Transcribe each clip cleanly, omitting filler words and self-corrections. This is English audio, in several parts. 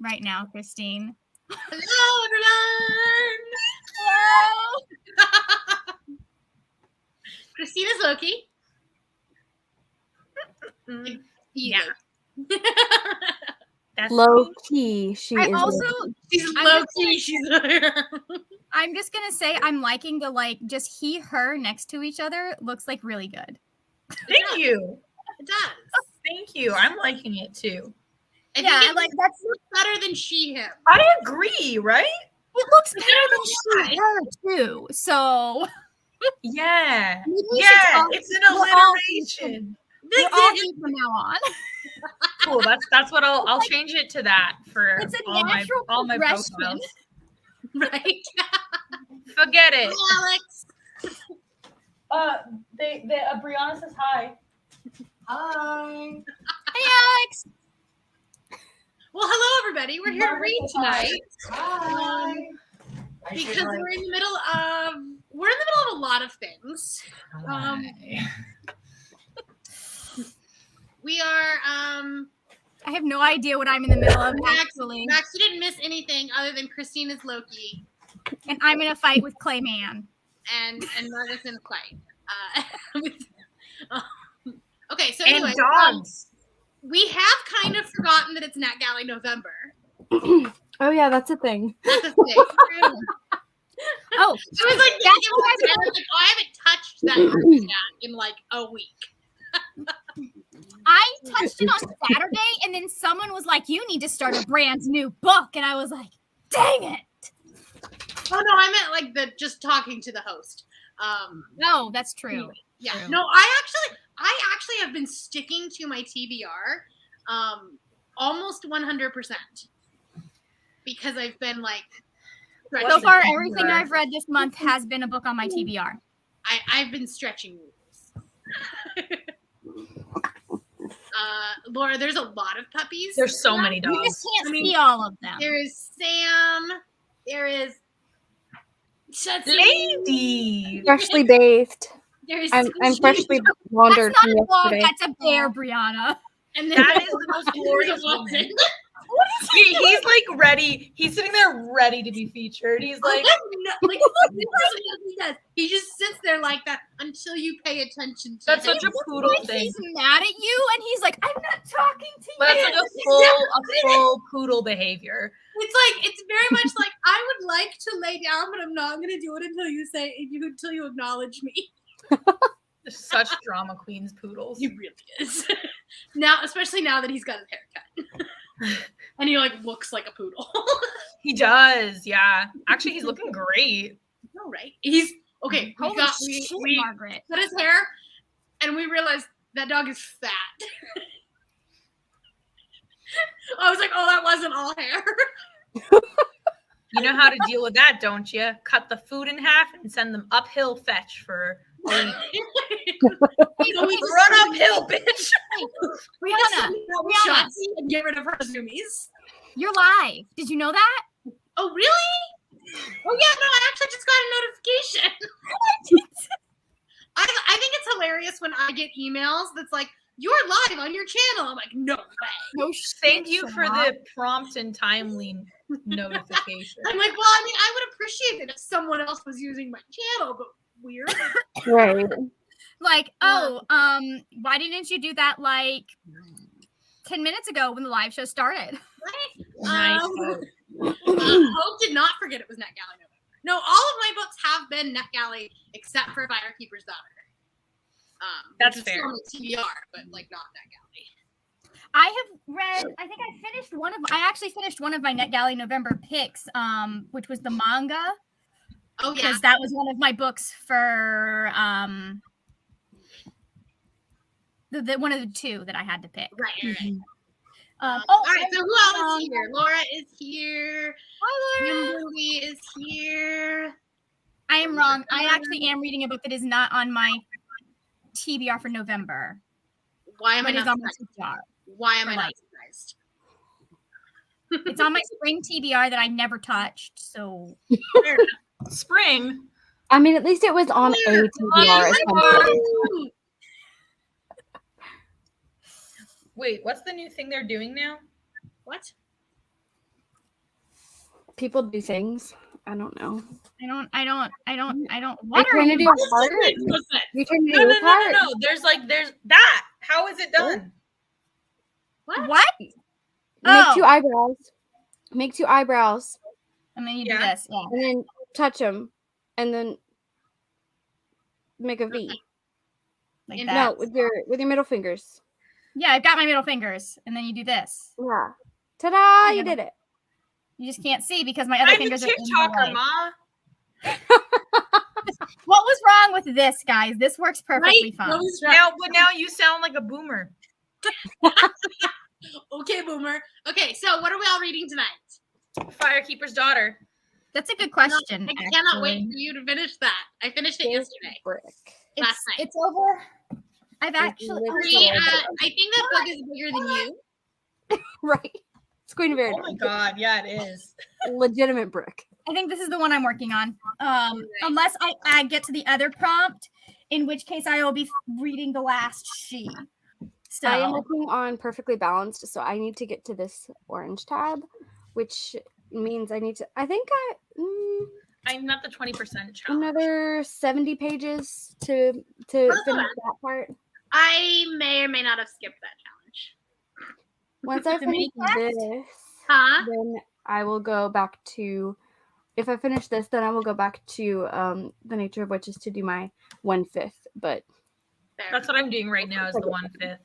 right now, Christine. Hello, everyone! Christina's Loki. Yeah. That's low key. She's low key. I'm just gonna say I'm liking the just he, her next to each other looks like really good. Thank you. It does. Thank you. I'm liking it too. I think it looks better than she, him. I agree, right? It looks better than she, her too. So yeah. It's an alliteration. We're all from now on. Cool. That's what I'll change it to that for all my profiles. Right. Forget it. Hi, Alex. Brianna says hi. Hi. Hey, Alex. Well, hello, everybody. We're here to read tonight. Hi. Because we're in the middle of a lot of things. We are. I have no idea what I'm in the middle of. Actually, Max, you didn't miss anything other than Christina's Loki, and I'm in a fight with Clayman, and Margaret's in a fight. Okay, so anyway, and dogs. We have kind of forgotten that it's Nat Galley November. Oh yeah, that's a thing. That's a thing. Oh, so it was like I haven't touched that in like a week. I touched it on Saturday, and then someone was like, "You need to start a brand new book," and I was like, "Dang it!" Oh no, I meant like just talking to the host. No, that's true. Anyway, yeah, true. No, I actually have been sticking to my TBR, almost 100%, because I've been like. So far, everything I've read this month has been a book on my TBR. I've been stretching rules. Laura, there's a lot of puppies. There's so many dogs. You just can't see all of them. There is Sam. There is Lady. Freshly bathed. There's I'm freshly laundered. That's not a dog. That's a bear, Brianna. And then that is the most glorious woman. What is he's like ready. He's sitting there ready to be featured. He's like, he just sits there like that until you pay attention to that's him. such a poodle thing. He's mad at you, and he's like, "I'm not talking to you." But that's like a full poodle behavior. It's very much like I would like to lay down, but I'm not going to do it until you acknowledge me. Such drama queens poodles. He really is. Now, especially now that he's got his haircut. And he looks like a poodle. He does, yeah. Actually, he's looking great. No, right? He's okay. We Margaret cut his hair, and we realized that dog is fat. I was like, oh, that wasn't all hair. You know how to deal with that, don't you? Cut the food in half and send them uphill fetch for. Run uphill, bitch. Rihanna, and get rid of her zoomies. You're live. Did you know that? Oh, really? Oh, yeah. No, I actually just got a notification. I think it's hilarious when I get emails that's like, "You're live on your channel." I'm like, no way. No, thank you for the prompt and timely notification. I'm like, well, I mean, I would appreciate it if someone else was using my channel, but weird. Right. Like, why didn't you do that 10 minutes ago when the live show started? Nice. Hope did not forget it was Nat Galley November. No, all of my books have been Nat Galley except for Firekeeper's Daughter. That's fair. Still on the TBR, but not Nat Galley. I have read. I think I actually finished one of my Nat Galley November picks, which was the manga. Oh yeah, because that was one of my books for one of the two that I had to pick. Right. Mm-hmm. All right. So who else is here? Laura is here. Hi, Laura. Kimberly is here. I am wrong. I actually am reading a book that is not on my TBR for November. Why am I not on my TBR? Why am I not surprised? It's on my spring TBR that I never touched. So spring. I mean, at least it was on a TBR. Wait, what's the new thing they're doing now? What? People do things. I don't know. I don't. You're What are trying to you? do a heart? You're trying to No, do no, a no, heart? no, no. There's that. How is it done? What? What? Make Oh. 2 eyebrows. Make 2 eyebrows. And then you do Yeah. this. Yeah. And then touch them. And then make a V. Like In- that. No, with your middle fingers. Yeah, I've got my middle fingers, and then you do this. Yeah. Ta-da! Yeah. You did it. You just can't see because my other I'm a fingers are in the TikToker, way. Ma. What was wrong with this, guys? This works perfectly Right? fine. What was wrong? But now you sound like a boomer. Okay, boomer. Okay, so what are we all reading tonight? Firekeeper's Daughter. That's a good question. I cannot wait actually. for you to finish that. I finished it yesterday. Brick. last night. It's over. I've actually. literally- I think that book is bigger than you. Right. It's going to be very Oh my god, yeah, it is. legitimate brick. I think this is the one I'm working on. Unless I get to the other prompt, in which case I will be reading the last she. So I am working on Perfectly Balanced, so I need to get to this orange tab, which means I need to. I think I'm not the 20% challenge. another 70 pages to finish that part. I may or may not have skipped that challenge. Once I The mini finish this, Huh? then I will go back to. If I finish this, then I will go back to The Nature of Witches to do my 1/5. But There. That's what I'm doing right now is the 1/5.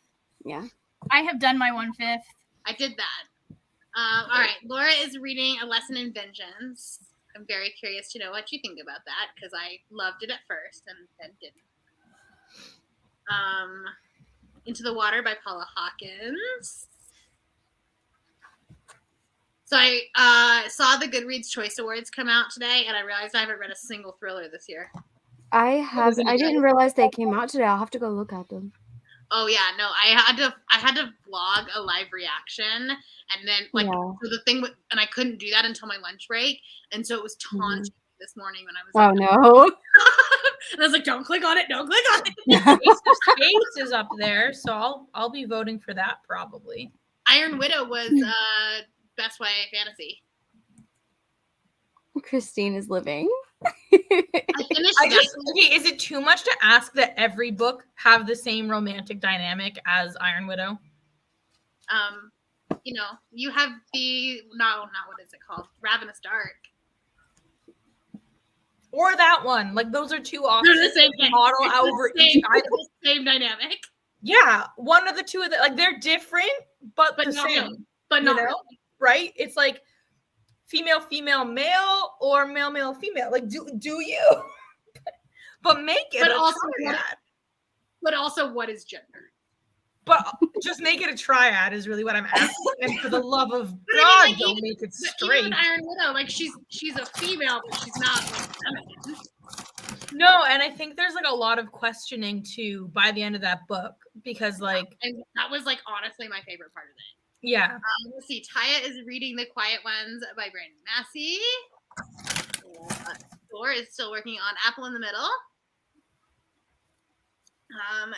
yeah, I have done my 1/5. I did that. All right. Laura is reading A Lesson in Vengeance. I'm very curious to know what you think about that because I loved it at first and then didn't. Into the Water by Paula Hawkins. So I saw the Goodreads Choice Awards come out today, and I realized I haven't read a single thriller this year. I didn't realize they came out today. I'll have to go look at them. Oh yeah, no, I had to vlog a live reaction, and then so the thing and I couldn't do that until my lunch break, and so it was taunting me this morning when I was. Oh no! And I was like, "Don't click on it! Don't click on it!" Ace of Spades is up there, so I'll be voting for that probably. Iron Widow was best YA fantasy. Christine is living. I finished. Okay, is it too much to ask that every book have the same romantic dynamic as Iron Widow? You have not what is it called? Ravenous Dark. Or that one. Like those are two They're options. the same thing. Model It's over the each same, either. it's the same dynamic, Yeah, one of the two of the like they're different, but the not same. really. But not you know? really. Right? It's like female, male, or male, female. Like do you? But make it. But a also, triad. but also, what is gender? But just make it a triad is really what I'm asking. And for the love of But I mean, God, like, don't even- make it But straight. even Iron Widow, like she's a female, but she's not like feminine. No, and I think there's like a lot of questioning too by the end of that book because like And that was like honestly my favorite part of it. yeah. Let's see. Taya is reading The Quiet Ones by Brandon Massey. Thor is still working on Apple in the Middle.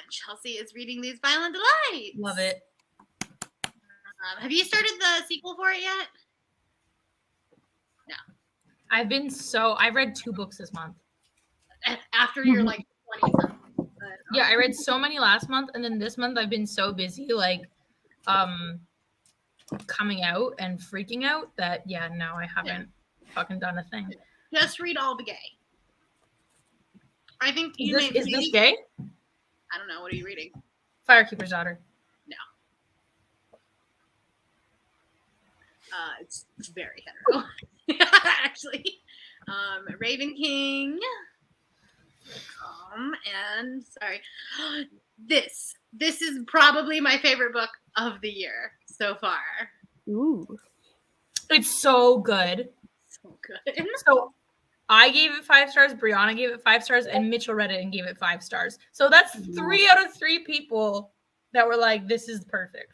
Chelsea is reading These Violent Delights. Love it. Have you started the sequel for it yet? I read 2 books this month. After you're like 20 something. Yeah, I read so many last month, and then this month I've been so busy like coming out and freaking out that no, I haven't fucking done a thing. Just read All the Gay. I think Is this gay? I don't know. What are you reading? Firekeeper's Daughter. It's very hetero. Actually. Raven King. And sorry. This is probably my favorite book of the year so far. Ooh. It's so good. So good. So I gave it 5 stars, Brianna gave it 5 stars, and Mitchell read it and gave it 5 stars. So that's 3 out of 3 people that were like, this is perfect.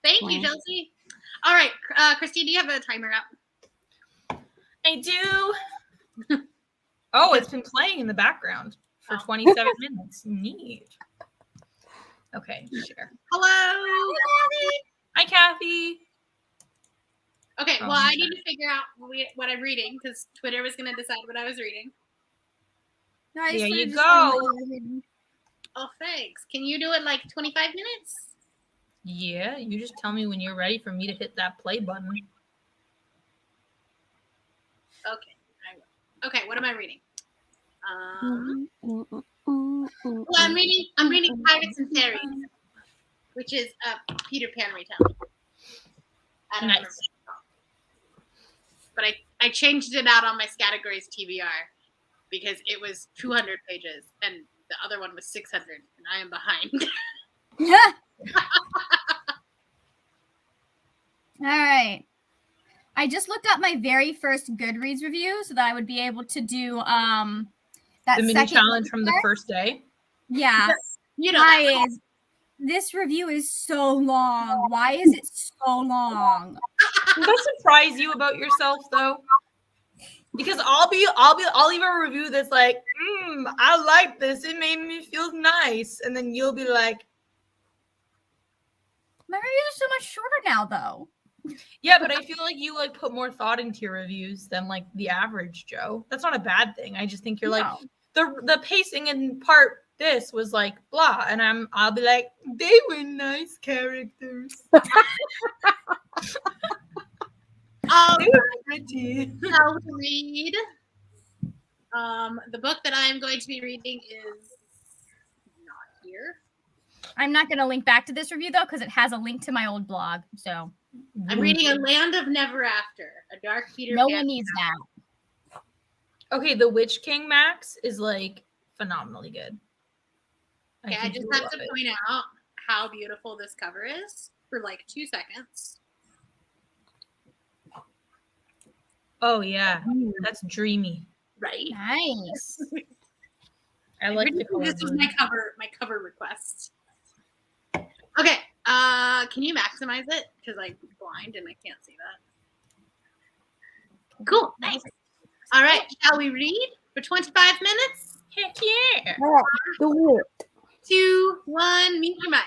Thank you, Chelsea. All right, Christine, do you have a timer up? I do. Oh, it's been playing in the background for 27 minutes. Neat. Okay, share. Hello. Hi, Kathy. Okay, well, I need to figure out what I'm reading because Twitter was going to decide what I was reading. No, There you go. Oh, thanks. Can you do it like 25 minutes? Yeah, you just tell me when you're ready for me to hit that play button. Okay, I will. Okay, what am I reading? Well, I'm reading Pirates and Fairies, which is a Peter Pan retelling. I don't remember. But I changed it out on my categories TBR because it was 200 pages and the other one was 600 and I am behind. All right. I just looked up my very first Goodreads review so that I would be able to do that the mini challenge from the first day. Yeah. You know, this review is so long. Why is it so long? Does that surprise you about yourself though? Because I'll leave a review that's like, I like this. It made me feel nice. And then you'll be like, my reviews are so much shorter now though. Yeah, but I feel like you like put more thought into your reviews than like the average Joe. That's not a bad thing. I just think you're like the pacing in part this was like blah, and I'll be like, they were nice characters. They were pretty. I'll read. The book that I am going to be reading is not here. I'm not going to link back to this review though because it has a link to my old blog. So I'm reading A Land of Never After, a dark Peter No Pan. one needs that. Okay, The Witch King Max is like phenomenally good. Okay, I just have to point out how beautiful this cover is for like 2 seconds. Oh yeah, that's dreamy. Right. Nice. I like the color. This was my cover request. Okay. Can you maximize it? Because I'm blind and I can't see that. Cool. Thanks. All right. Shall we read for 25 minutes? Heck yeah. Do it. 2, 1, mute your mic.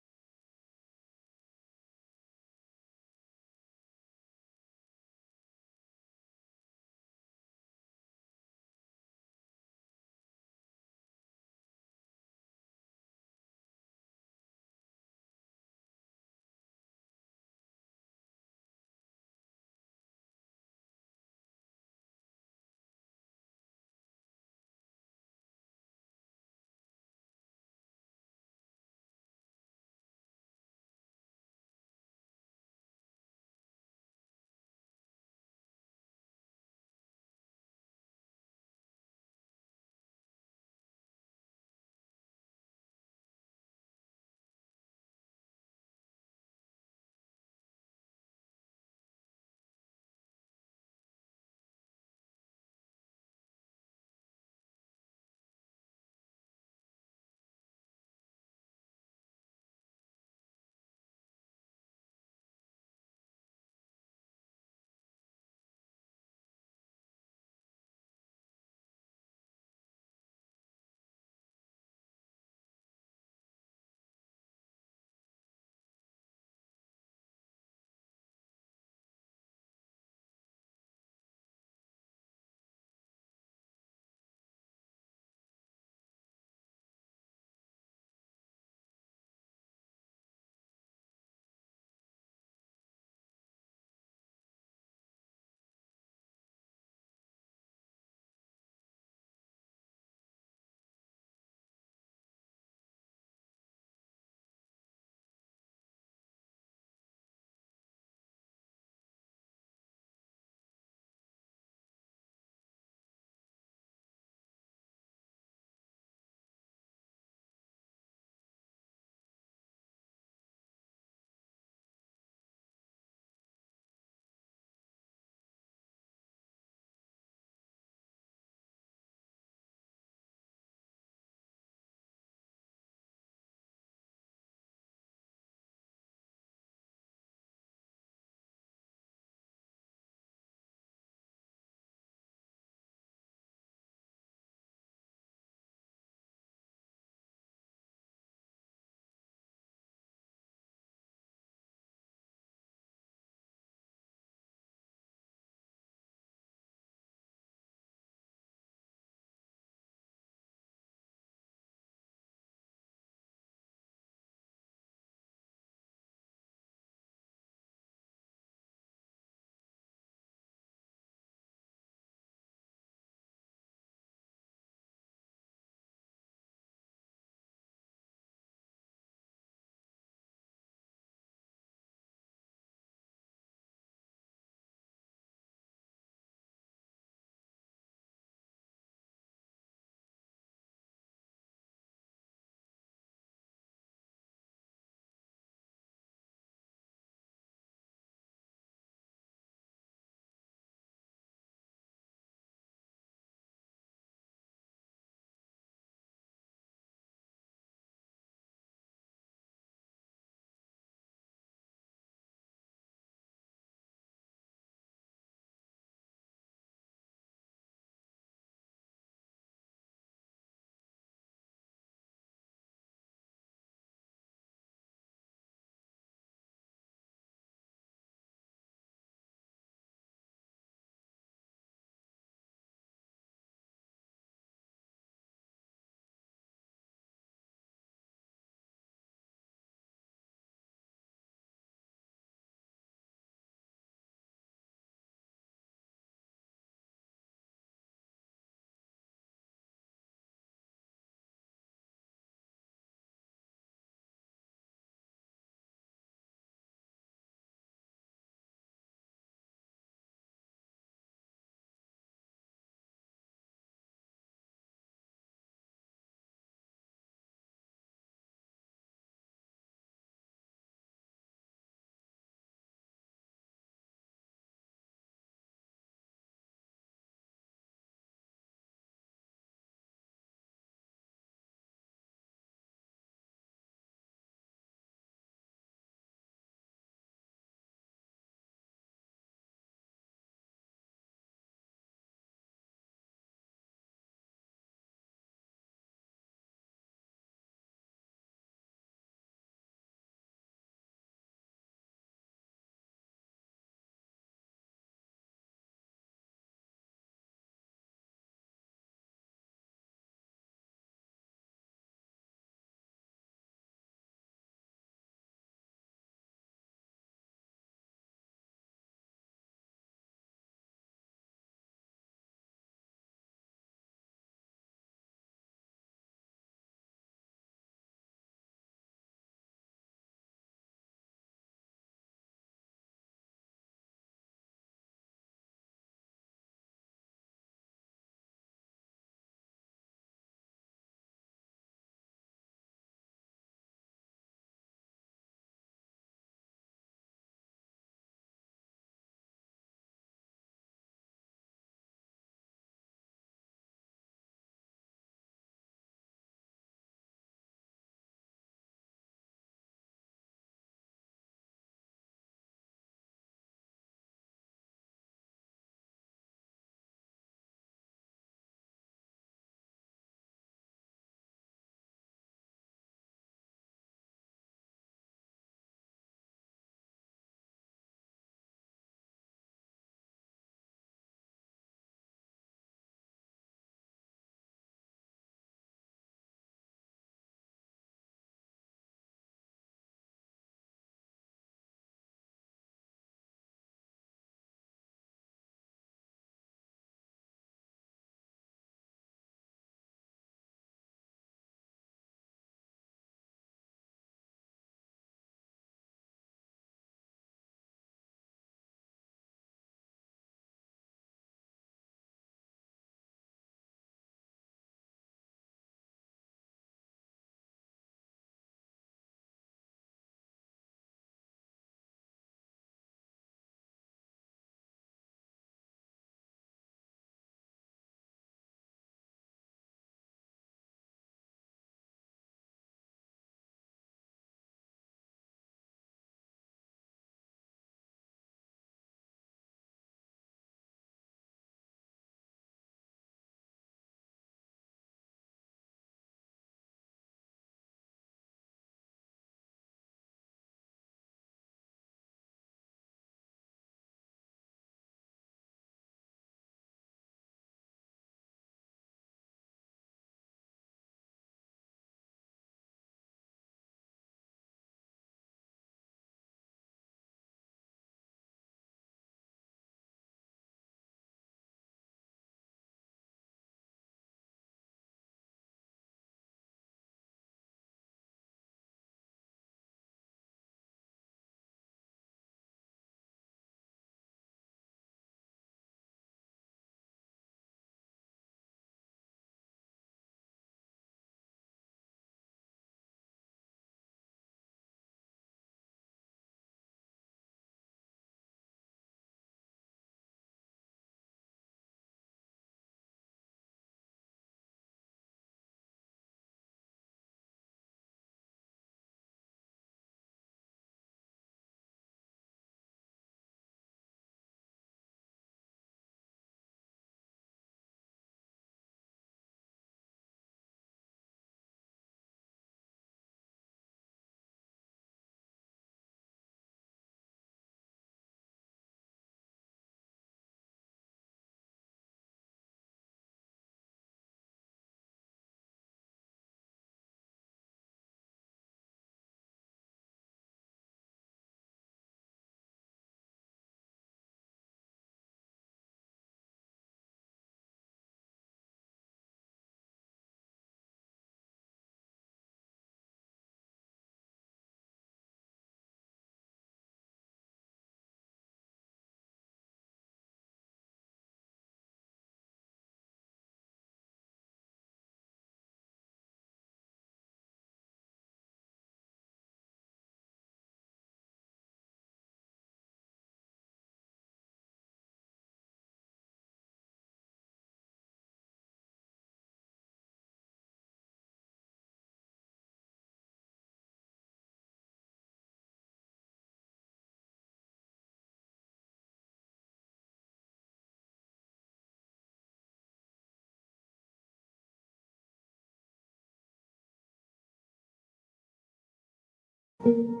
Thank you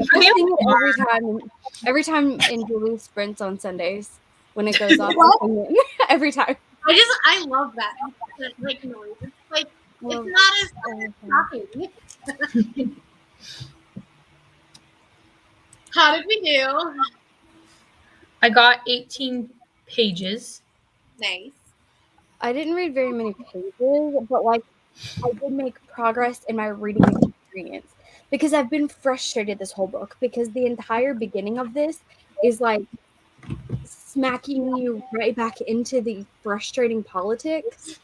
for I the sing it award. every time in Julie sprints on Sundays when it goes off. I sing it every time. I love that like noise. It's like it's not as shocking. How did we do? I got 18 pages. Nice. I didn't read very many pages, but like I did make progress in my reading experience because I've been frustrated this whole book because the entire beginning of this is like smacking you right back into the frustrating politics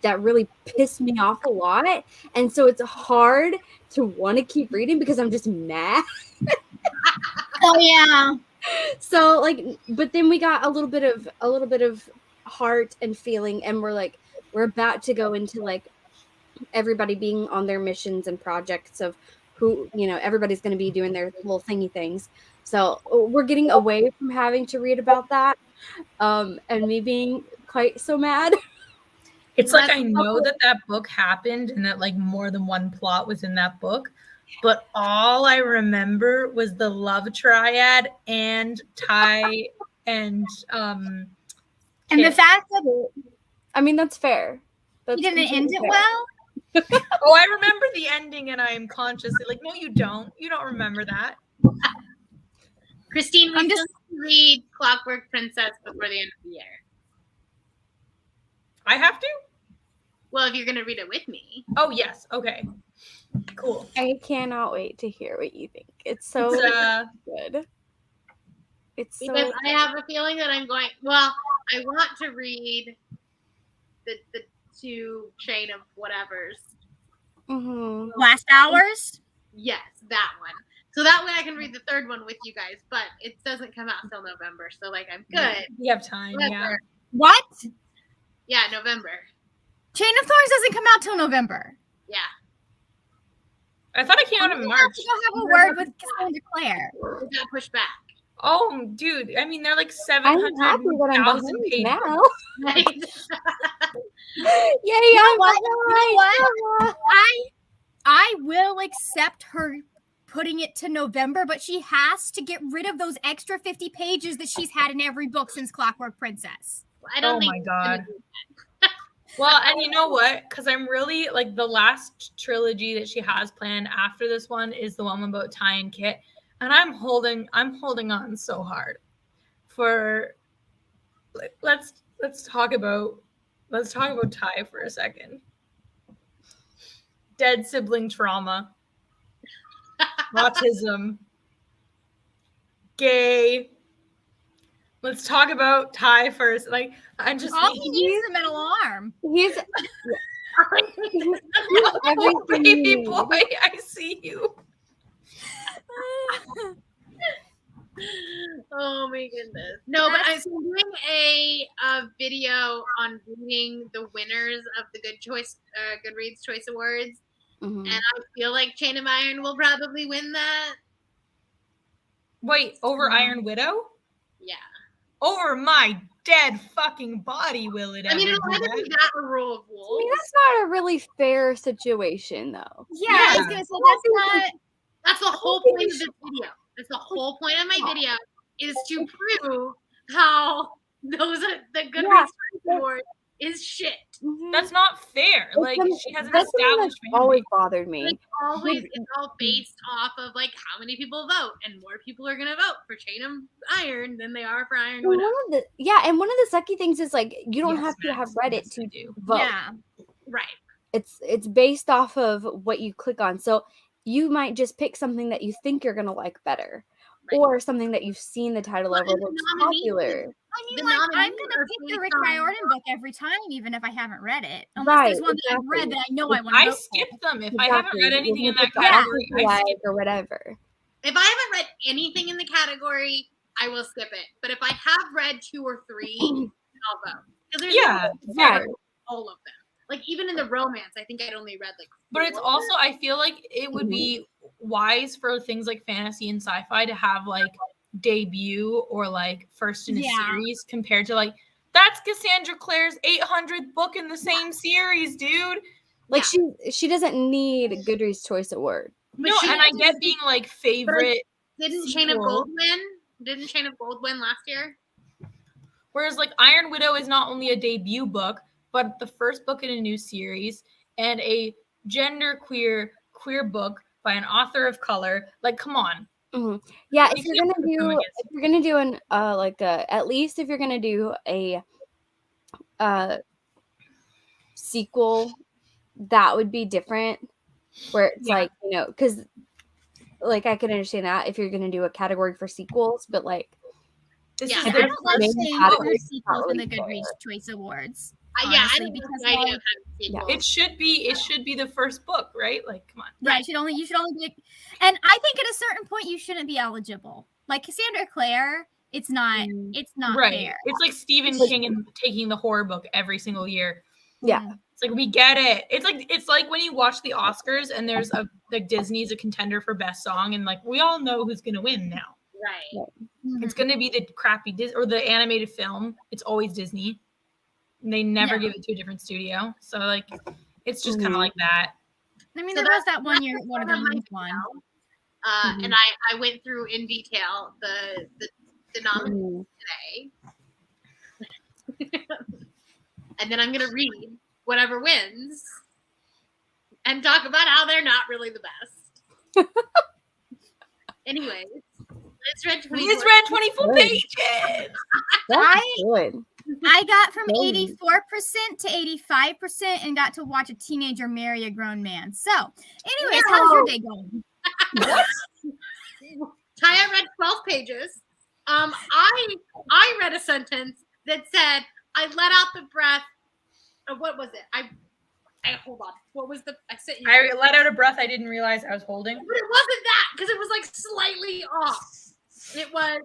that really pissed me off a lot. And so it's hard to want to keep reading because I'm just mad. Oh yeah. So like, but then we got a little bit of heart and feeling, and we're about to go into like everybody being on their missions and projects of who, everybody's going to be doing their little thingy things. So we're getting away from having to read about that, and me being quite so mad. It's like I know that book happened and that like more than one plot was in that book, but all I remember was the love triad and Ty and And the fact that I mean, that's fair. he didn't end it well. Oh, I remember the ending, and I am consciously like, no, you don't. You don't remember that. Christine, we just read Clockwork Princess before the end of the year. I have to? Well, if you're going to read it with me. Oh, yes. Okay. Cool. I cannot wait to hear what you think. It's so good. It's because I have a feeling that I'm going. Well, I want to read the two chain of whatevers. Mm-hmm. Last Hours. Yes, that one. So that way I can read the third one with you guys, but it doesn't come out until November. So like I'm good. You have time. Whatever. Yeah. What? Yeah, November. Chain of Thorns doesn't come out till November. Yeah. I thought it came out in March. You have a word with Cassandra Clare. It got pushed back. Oh, dude! I mean, they're like 700,000 pages now. Right? Yeah. You know what? I will accept her putting it to November, but she has to get rid of those extra 50 pages that she's had in every book since Clockwork Princess. I don't think my God. Well, and you know what? Because I'm really like the last trilogy that she has planned after this one is the one about Ty and Kit, and I'm holding on so hard for. Let's talk about Ty for a second. Dead sibling trauma, autism, gay. Let's talk about Ty first. Like, I'm just. All he needs is a metal arm. He's oh, baby boy, I see you. Oh my goodness. No, but I'm doing a video on reading the winners of the Goodreads Choice Awards. Mm-hmm. And I feel like Chain of Iron will probably win that. Wait, over Iron Widow? Yeah. Over my dead fucking body, will it ever I mean, do that? That a rule of wolves. I mean, that's not a really fair situation, though. Yeah, I was gonna say that's the whole point of this video. That's the whole point of my video is to prove how those are the Goodreads Award is shit. Mm-hmm. That's not fair. Like she has an established family. Always bothered me. It's all based off of like how many people vote, and more people are gonna vote for Chain of Iron than they are for Iron Widow. And one of the sucky things is like you don't have to have read it to vote. Yeah, right. It's based off of what you click on. So you might just pick something that you think you're gonna like better, or something that you've seen the title of or looks popular. I mean, like, I'm gonna pick the Rick Riordan book every time, even if I haven't read it. Unless there's one that I've read that I know I want to. I skip them if I haven't read anything in that category. I skip or whatever. If I haven't read anything in the category, I will skip it. But if I have read 2 or 3, I'll vote. Yeah, all of them. Like even in the romance, I think I'd only read like. But it's also, I feel like it would be wise for things like fantasy and sci-fi to have like debut or like first in a series compared to like that's Cassandra Clare's 800th book in the same series, dude. Like she doesn't need Goodreads Choice Award. No, and I get being like favorite. Didn't Chain of Gold win? Didn't Chain of Gold win last year? Whereas like Iron Widow is not only a debut book, but the first book in a new series and a queer book by an author of color. Like, come on. Mm-hmm. Yeah, if you're gonna do an at least if you're gonna do a sequel, that would be different. Where it's like, you know, because like I can understand that if you're gonna do a category for sequels, but like this I don't love saying sequels in the Goodreads Choice Awards. Honestly, it should be the first book, right? Like, come on. Right, you should only be, and I think at a certain point you shouldn't be eligible. Like Cassandra Clare, it's not right. fair. It's like Stephen King and taking the horror book every single year. Yeah. It's like we get it. It's like when you watch the Oscars and there's like Disney's a contender for best song and like we all know who's gonna win now. Right. It's gonna be the crappy or the animated film. It's always Disney. And they never give it to a different studio. So like it's just kind of like that. I mean, there was that one year one of them won. And I went through in detail the nominees today. And then I'm gonna read whatever wins and talk about how they're not really the best. Anyways, Liz read 24 pages. That's good. I got from 84% to 85% and got to watch a teenager marry a grown man. So, anyways, how's your day going? What? Taya read 12 pages. I read a sentence that said, I let out the breath. What was it? I hold on. What was I said? I let out a breath I didn't realize I was holding. But it wasn't that because it was like slightly off. It was.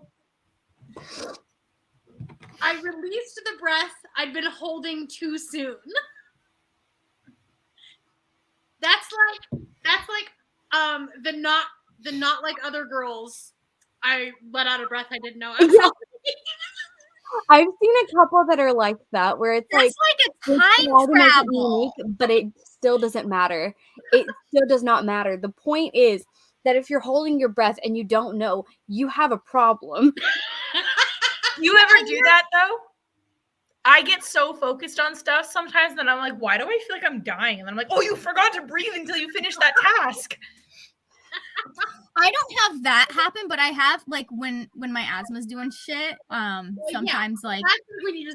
I released the breath I'd been holding too soon. That's like the not like other girls. I let out a breath I didn't know I was holding. I've seen a couple that are like that, where it's like a time travel, unique, but it still doesn't matter. It still does not matter. The point is that if you're holding your breath and you don't know, you have a problem. You ever do that though? I get so focused on stuff sometimes that I'm like, why do I feel like I'm dying? And I'm like, oh, you forgot to breathe until you finish that task. I don't have that happen, but I have like when my asthma's doing shit. Sometimes like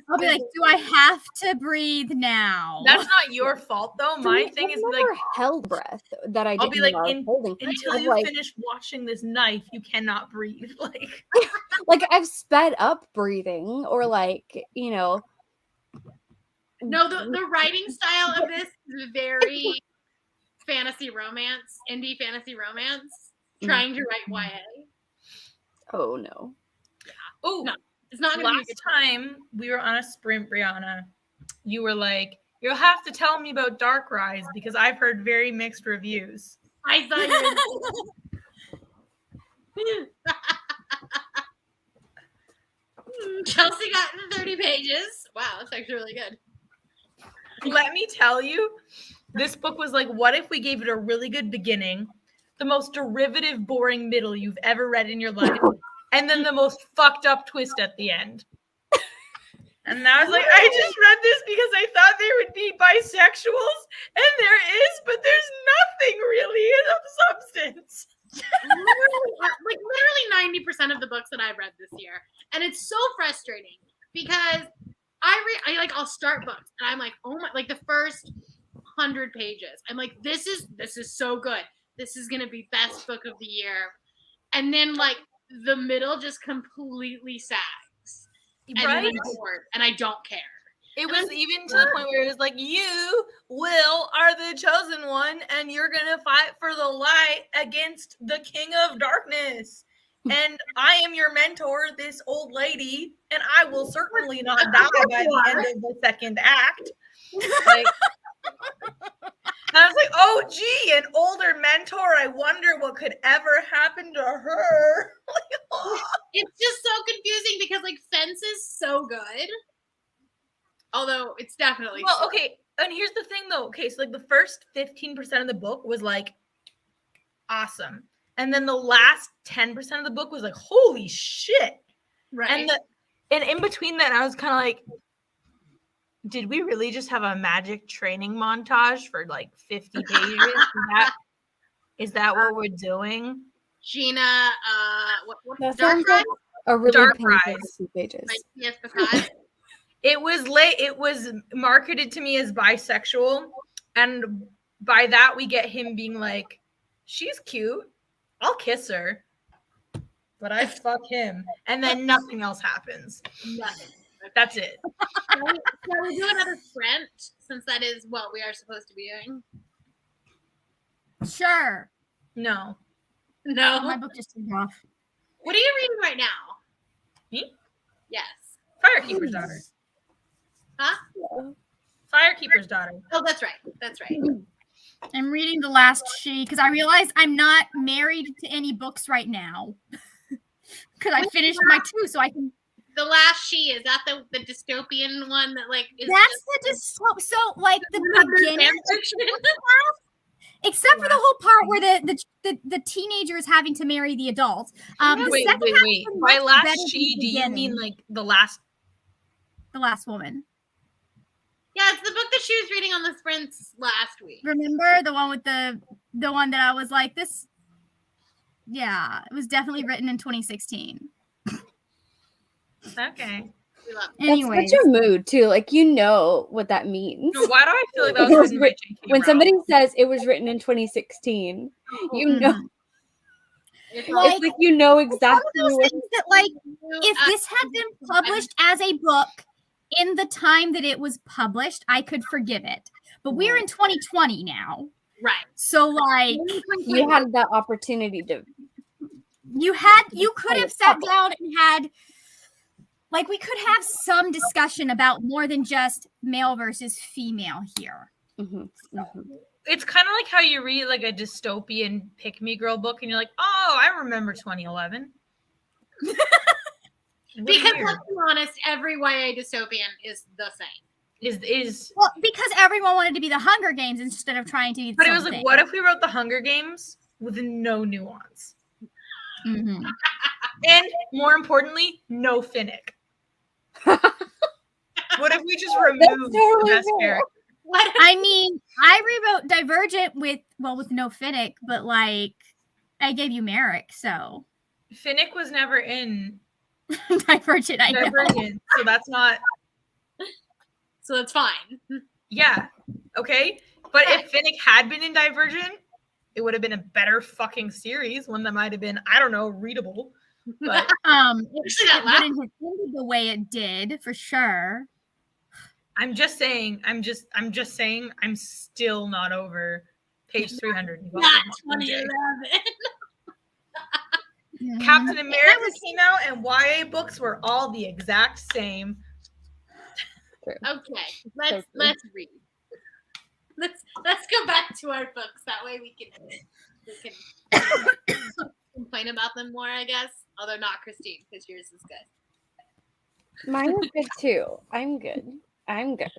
I'll be like, do I have to breathe now? That's not your fault though. My thing is like held breath that I'll be like holding until you finish washing this knife, you cannot breathe. Like like I've sped up breathing or like, you know. No, the writing style of this is very fantasy romance, indie fantasy romance. Trying to write YA. Oh no. Yeah. Oh, no, it's not gonna last time we were on a sprint, Brianna, you were like, you'll have to tell me about Dark Rise because I've heard very mixed reviews. I thought you Chelsea got 30 pages. Wow, that's actually really good. Let me tell you, this book was like, what if we gave it a really good beginning, the most derivative, boring middle you've ever read in your life, and then the most fucked up twist at the end. And I was like, I just read this because I thought there would be bisexuals, and there is, but there's nothing really of substance. literally 90% of the books that I've read this year, and it's so frustrating because I'll start books and I'm like, oh my, like the first 100 pages, I'm like, this is so good. This is gonna be best book of the year, and then like the middle just completely sags, and right? then I'm bored, and I don't care. It was even to the point where it was like, you, Will, are the chosen one, and you're gonna fight for the light against the King of Darkness. And I am your mentor, this old lady, and I will certainly not die by the end of the second act. Like, And I was like, oh, gee, an older mentor. I wonder what could ever happen to her. It's just so confusing because like Fence is so good. Although it's definitely well, okay. And here's the thing though. Okay, so like the first 15% of the book was like awesome. And then the last 10% of the book was like, holy shit. right. And in between that, I was kind of like, did we really just have a magic training montage for like 50 pages? Is that what we're doing? Gina, what That Dark sounds like Rise? a really Dark painful Rise. 50 pages. By T.S. Picard. It was marketed to me as bisexual, and by that we get him being like, she's cute, I'll kiss her, but I fuck him, and then nothing else happens. Nothing. That's it. Shall we do another sprint since that is what we are supposed to be doing? Sure. No. No. My book just turned off. What are you reading right now? Me? Yes. Firekeeper's daughter. Huh? Firekeeper's daughter. Oh, that's right. That's right. I'm reading The Last She because I realize I'm not married to any books right now. Because I finished my 2, so I can. The Last She, is that the dystopian one that like is That's the so like the beginning, fan fiction? except for the whole part where the teenager is having to marry the adult. The Wait. second half is By much last better than she, the do you mean beginning. like the last? The Last Woman? Yeah, it's the book that she was reading on the sprints last week. Remember the one with the one that I was like this? Yeah, it was definitely written in 2016. Okay. We love it. Anyways, That's such a mood too. Like you know what that means. So why do I feel like that It was was written by writ- J.K. when Rowling? somebody says it was written in 2016, you know, It's Like- it's like you know it's one exactly of those what. things that like if this had been published as a book in the time that it was published, I could forgive it. But we're in 2020 now. right. So like You had that opportunity to. you could have sat down and had like we could have some discussion about more than just male versus female here. Mhm, mhm. It's kind of like how you read like a dystopian pick me girl book and you're like, oh, I remember 2011. Because let's be honest, every YA dystopian is the same. Is Well, because everyone wanted to be the Hunger Games instead of trying to be the but it was same like, thing. what if we wrote the Hunger Games with no nuance? Mhm. And more importantly, no Finnick. What if we just removed the totally best fair. character? What? I mean, I rewrote Divergent with no Finnick, but like I gave you Merrick, so Finnick was never in Divergent. I know. Divergent, so that's not. So that's fine. Yeah, okay. But if Finnick had been in Divergent, it would have been a better fucking series. One that might have been, I don't know, readable. But It Actually, that last wouldn't have ended the way it did for sure. I'm just saying, I'm still not over page 300. not 2011. Captain America came out, and YA books were all the exact same. Okay, let's read. Let's go back to our books. That way we can complain about them more, I guess. Although not Christine, because yours is good. Mine is good too. I'm good.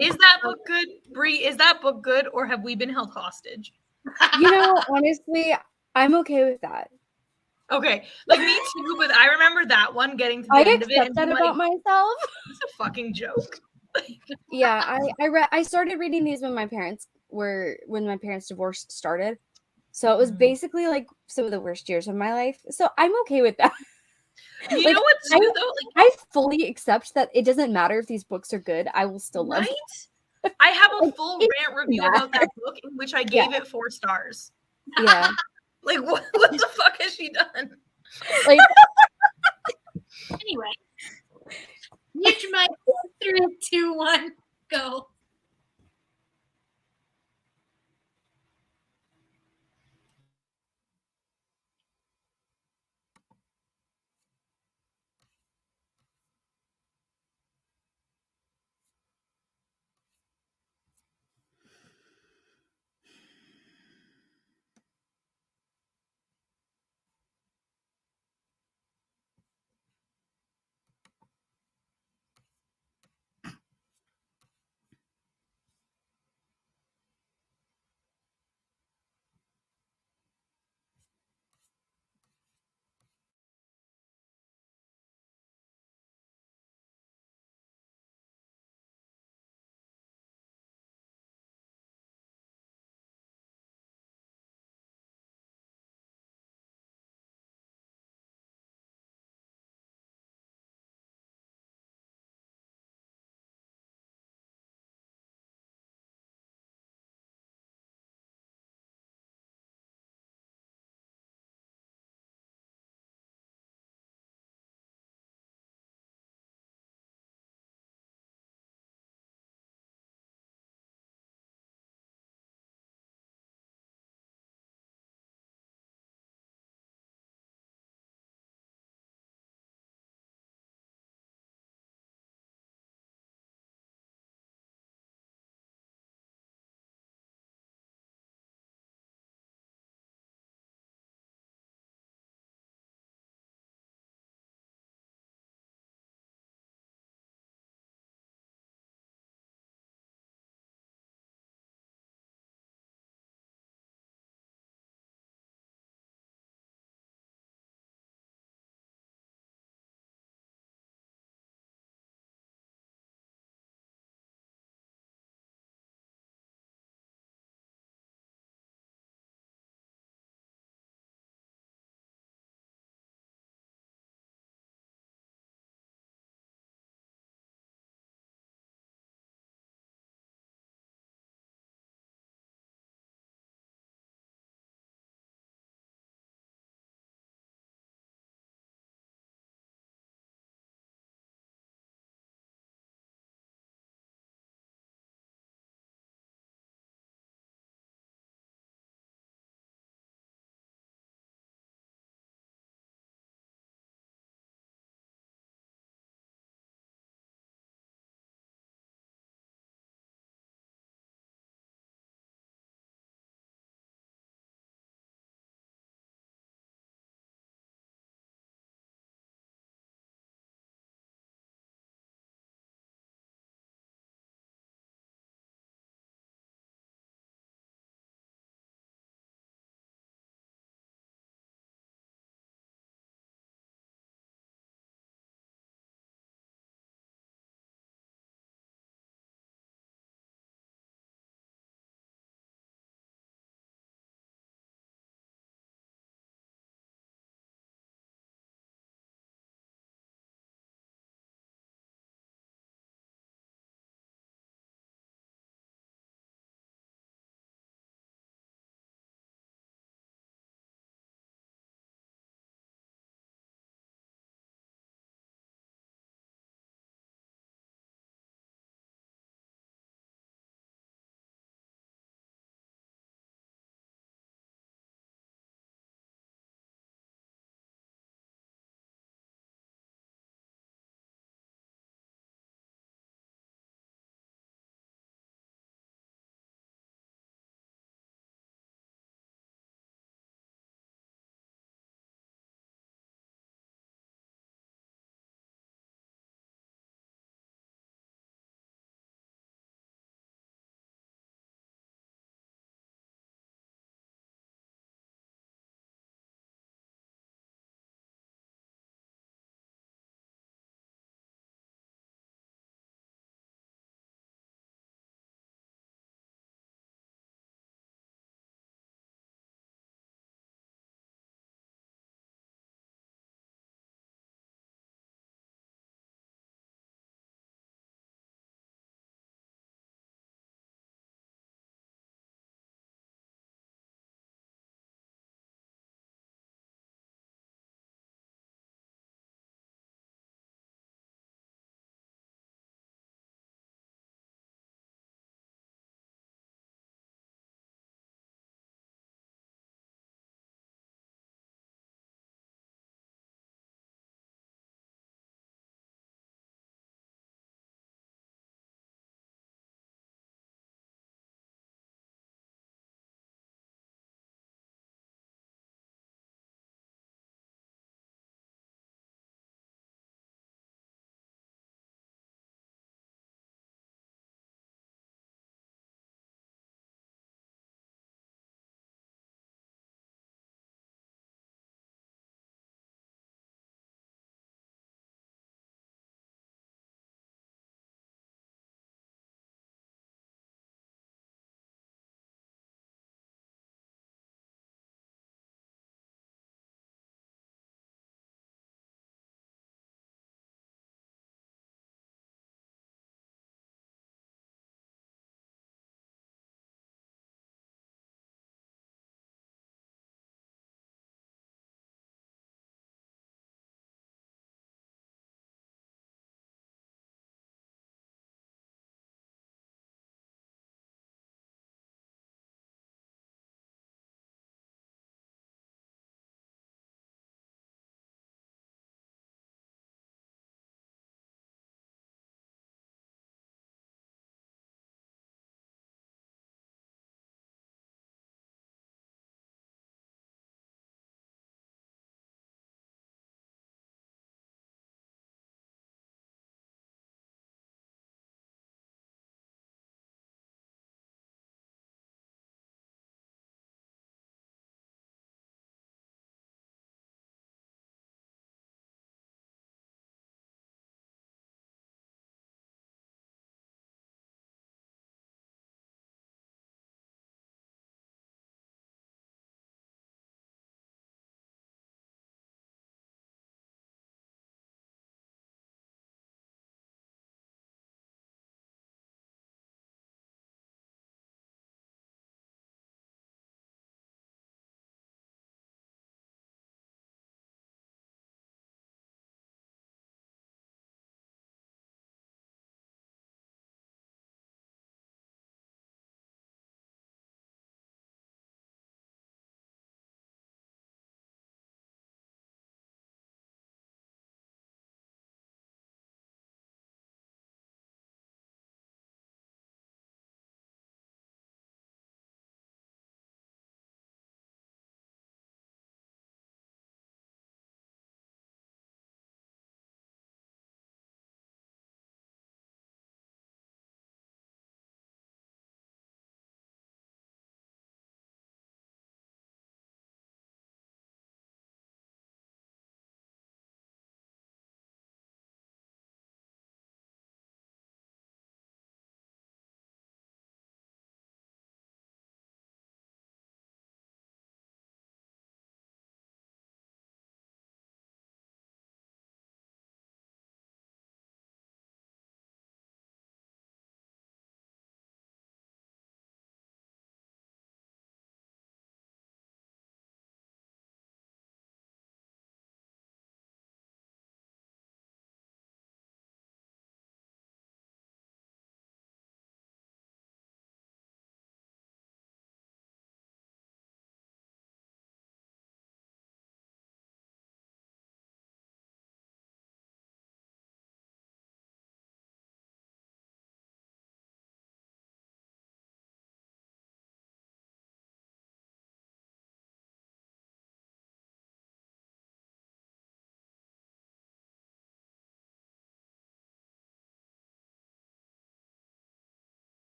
Is that book good, Bree? Is that book good, or have we been held hostage? You know, honestly, I'm okay with that. Okay, like me too, but I remember that one getting to the I end of it accept and that being about like, myself. it's a fucking joke. Yeah, I started reading these when my parents divorce started. So it was basically like some of the worst years of my life. So I'm okay with that. You Like, know what, too, though? I fully accept that it doesn't matter if these books are good. I will still love Right? I have a Like, full it rant review matters. about that book in which I gave it 4 stars. it. Yeah. Like, what the fuck has she done? Like Anyway, mute your mic. 3, 2, 1, go.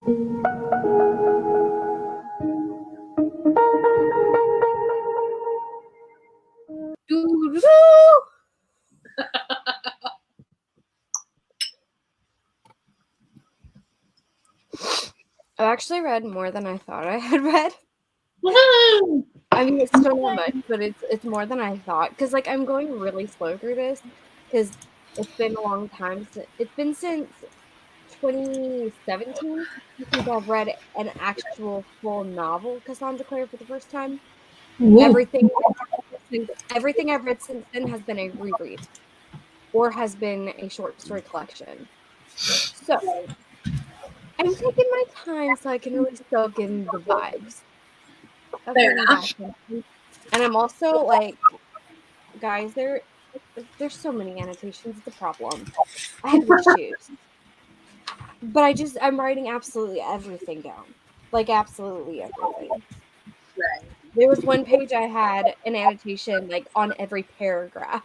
I've actually read more than I thought I had read. Woohoo! I mean, it's still not much, but it's more than I thought. Because, like, I'm going really slow through this. Because it's been a long time. It's been since 2017 since I've read an actual full novel, Cassandra Clare, for the first time. Everything I've read since then has been a reread. Or has been a short story collection. So, I'm taking my time so I can really soak in the vibes of Fair reading enough. back. And I'm also like, guys, there's so many annotations. It's a problem. I have issues. But I'm writing absolutely everything down. Like, absolutely everything. Right. There was one page I had an annotation, like, on every paragraph.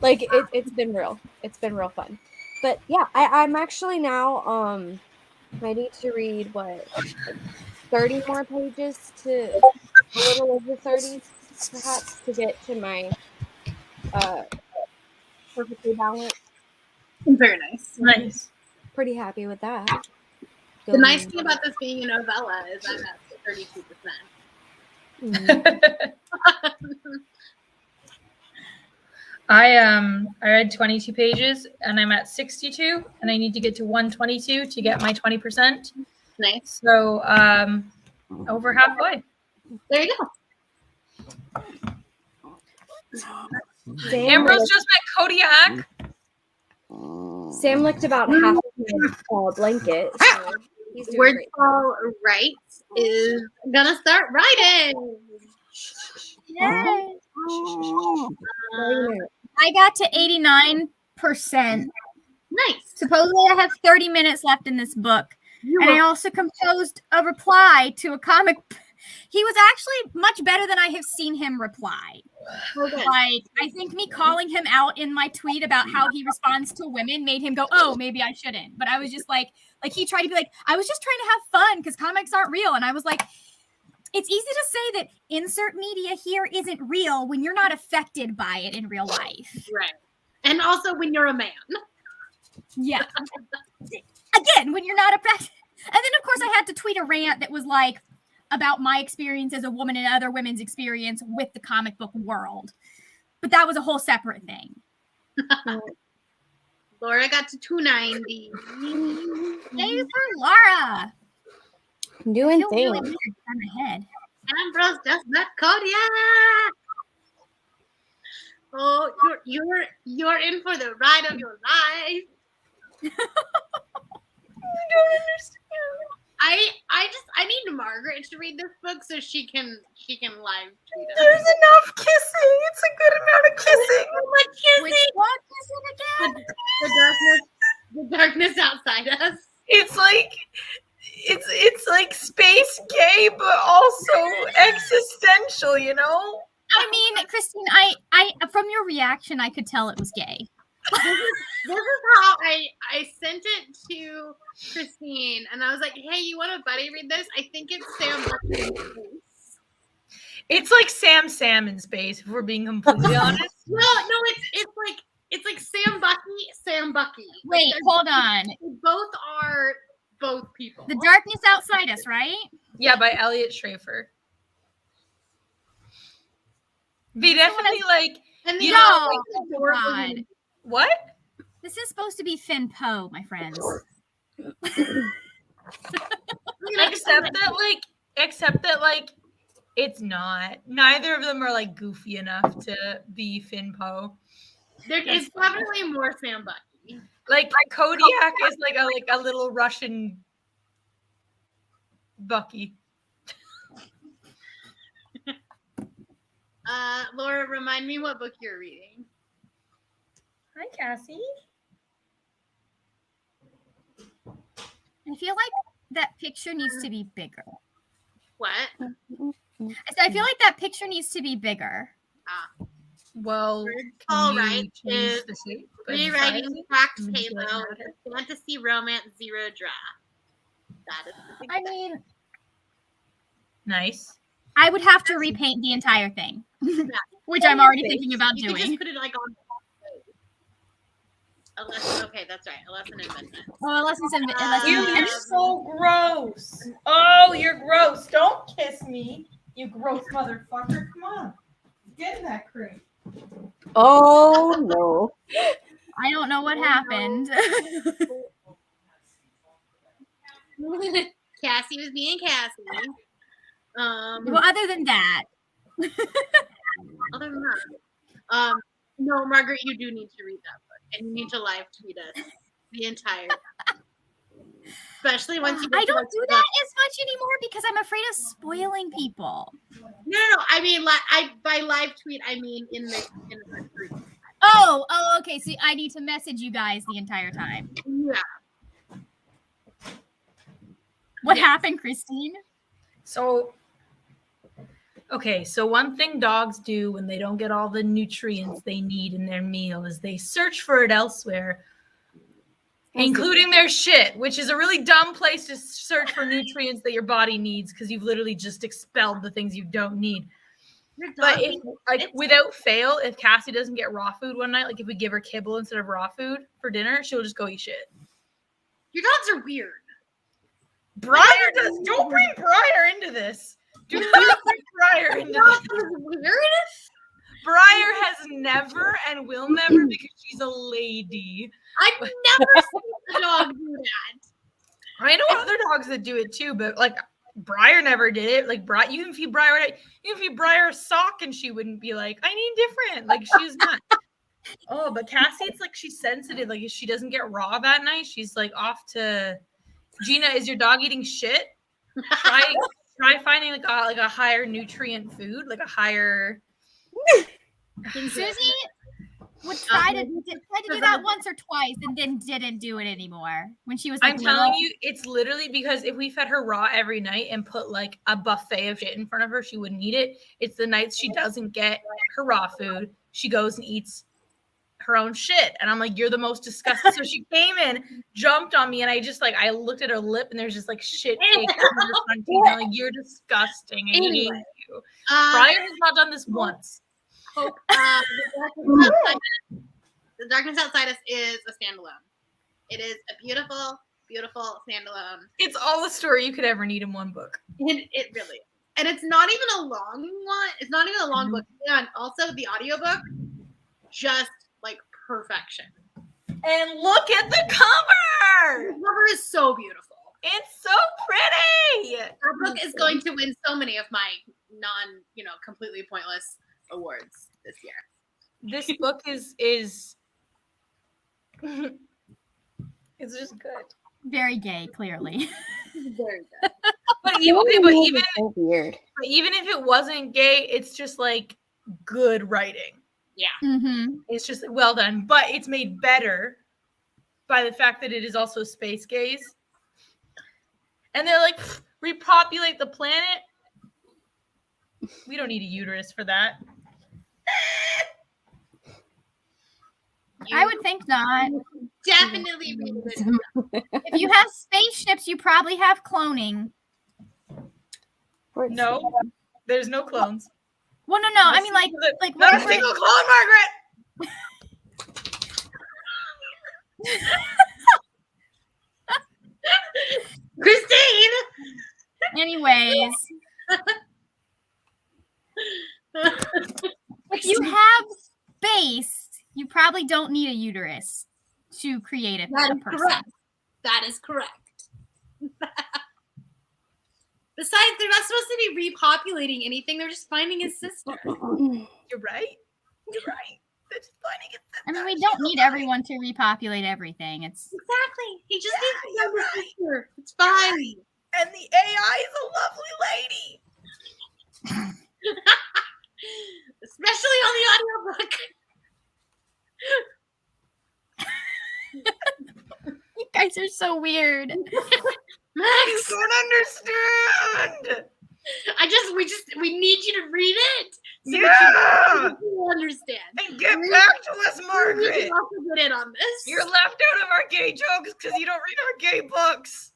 Like, it's been real. It's been real fun. But yeah, I'm actually now ready to read what, like 30 more pages, to a little over 30 perhaps, to get to my perfectly balanced. Very nice. Nice. Pretty happy with that. The nice thing about this being a novella is I'm at 32%. I read 22 pages and I'm at 62 and I need to get to 122 to get my 20%. Nice. So over halfway. There you go. Ambrose just met Kodiak. Sam licked about half of my blanket. So he's doing great. Wordfall Right is gonna start writing. Yay. Um, I got to 89%. Nice. Supposedly, I have 30 minutes left in this book. And I also composed a reply to a comic. He was actually much better than I have seen him reply. Like, I think me calling him out in my tweet about how he responds to women made him go, oh, maybe I shouldn't. But I was just like he tried to be like, I was just trying to have fun because comics aren't real. And I was like, it's easy to say that insert media here isn't real when you're not affected by it in real life. Right. And also when you're a man. Yeah. Again, when you're not affected. And then, of course, I had to tweet a rant that was like about my experience as a woman and other women's experience with the comic book world. But that was a whole separate thing. Laura got to 290. Thanks for Laura. I'm doing things. Really weird on my head. Ambrose just met Kodiak. Oh, you're in for the ride of your life. I don't understand. I need Margaret to read this book so she can live tweet us. There's enough kissing. It's a good amount of kissing. Which one is it again? The darkness outside us. It's like space gay, but also existential. You know. I mean, Christine, I from your reaction, I could tell it was gay. This is how I sent it to Christine, and I was like, "Hey, you want a buddy read this? I think it's Sam Bucky in space." It's like Sam in space. If we're being completely honest. No, it's like Sam Bucky. Wait, hold on. Both are both people. The Darkness Outside Us, right? Yeah, by Elliot Schrafer. They definitely like. And You the know, God. What? This is supposed to be Finn Poe, my friends. Except that it's not. Neither of them are like goofy enough to be Finn Poe. It's definitely more Sam Bucky. Like Kodiak is like a little Russian Bucky. Laura, remind me what book you're reading. Hi, Cassie. I feel like that picture needs to be bigger. What? I feel like that picture needs to be bigger. Well, All can right, you change the shape? Rewriting Cracked Let me Halo, just write a fantasy romance zero draft. That is the big I mean, Nice. I would have to repaint the entire thing, which I'm already thinking about You could doing. just put it like on. A lesson. Okay, that's right. A lesson in amendment. Oh, a lessons in You're so gross. Oh, you're gross. Don't kiss me, you gross motherfucker. Come on. Get in that crate. Oh no. I don't know what happened. Cassie was being Cassie. Well, other than that, Other than that, no, Margaret, you do need to read that book, and you need to live tweet us the entire time. Especially once you. I don't do that as much anymore because I'm afraid of spoiling people. No. I mean, by live tweet, I mean in the group. Oh, okay. So I need to message you guys the entire time. Yeah. What happened, Christine? So, okay, so one thing dogs do when they don't get all the nutrients they need in their meal is they search for it elsewhere, including their shit, which is a really dumb place to search for nutrients that your body needs because you've literally just expelled the things you don't need. But if, without fail, if Cassie doesn't get raw food one night, like if we give her kibble instead of raw food for dinner, she'll just go eat shit. Your dogs are weird. Briar does. Don't bring Briar into this. Do not bring Briar into this. Weird. Briar has never and will never because she's a lady. I've never seen a dog do that. I know other dogs that do it too, but like Briar never did it. Like you can feed Briar a sock and she wouldn't be like, I need different. Like she's not. Oh, but Cassie, it's like she's sensitive. Like if she doesn't get raw that night, she's like off to. Gina, is your dog eating shit? Try finding like a higher nutrient food, like a higher. Susie would try to do that once or twice and then didn't do it anymore when she was like, I'm telling you, it's literally because if we fed her raw every night and put like a buffet of shit in front of her, she wouldn't eat it. It's the nights she doesn't get her raw food, she goes and eats her own shit. And I'm like, you're the most disgusting. So she came in, jumped on me, and I looked at her lip and there's just like shit cake on her front teeth. I'm like, you're disgusting. I hate you. Brian has not done this once. The Darkness Outside Us is a standalone. It is a beautiful, beautiful standalone. It's all the story you could ever need in one book. It really is. And it's not even a long one. It's not even a long book. And also the audiobook, just like perfection. And look at the cover! The cover is so beautiful. It's so pretty! That book is going to win so many of my completely pointless awards this year. This book is it's just good. Very gay, clearly. Very good. But even if it wasn't gay, it's just like good writing. Yeah. Mm-hmm. It's just well done, but it's made better by the fact that it is also space gaze. And they're like, repopulate the planet. We don't need a uterus for that. I would think not. Definitely read it. If you have spaceships, you probably have cloning. No, there's no clones. Well, no. I mean, like not a single clone, Margaret. Christine. Anyways, if you have space, you probably don't need a uterus to create a person. Correct. That is correct. Besides, they're not supposed to be repopulating anything. They're just finding his sister. You're right. You're right. They're just finding his sister. I mean, we don't need everyone to repopulate everything. It's exactly. He just needs to find his sister. It's fine. And the AI is a lovely lady. Especially on the audiobook. You guys are so weird. Max, you don't understand. we need you to read it. So yeah. understand. And get back to us, You Margaret. can also get in on this. You're left out of our gay jokes because you don't read our gay books.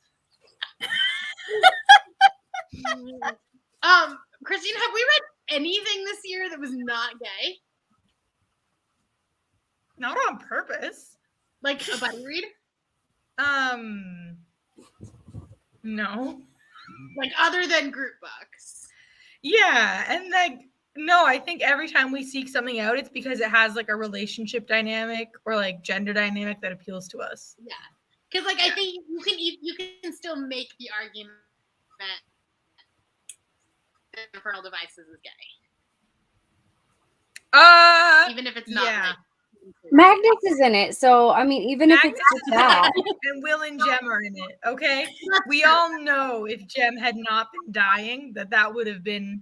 Christine, have we read anything this year that was not gay? Not on purpose. Like a buddy read? No. Like other than group books. Yeah, and like no, I think every time we seek something out, it's because it has like a relationship dynamic or like gender dynamic that appeals to us. Yeah, because like I think you can still make the argument that Infernal Devices is gay, even if it's not. Yeah. Like, Magnus is in it, so I mean, even if it's just that. And Will and Jem are in it, okay? We all know if Jem had not been dying, that would have been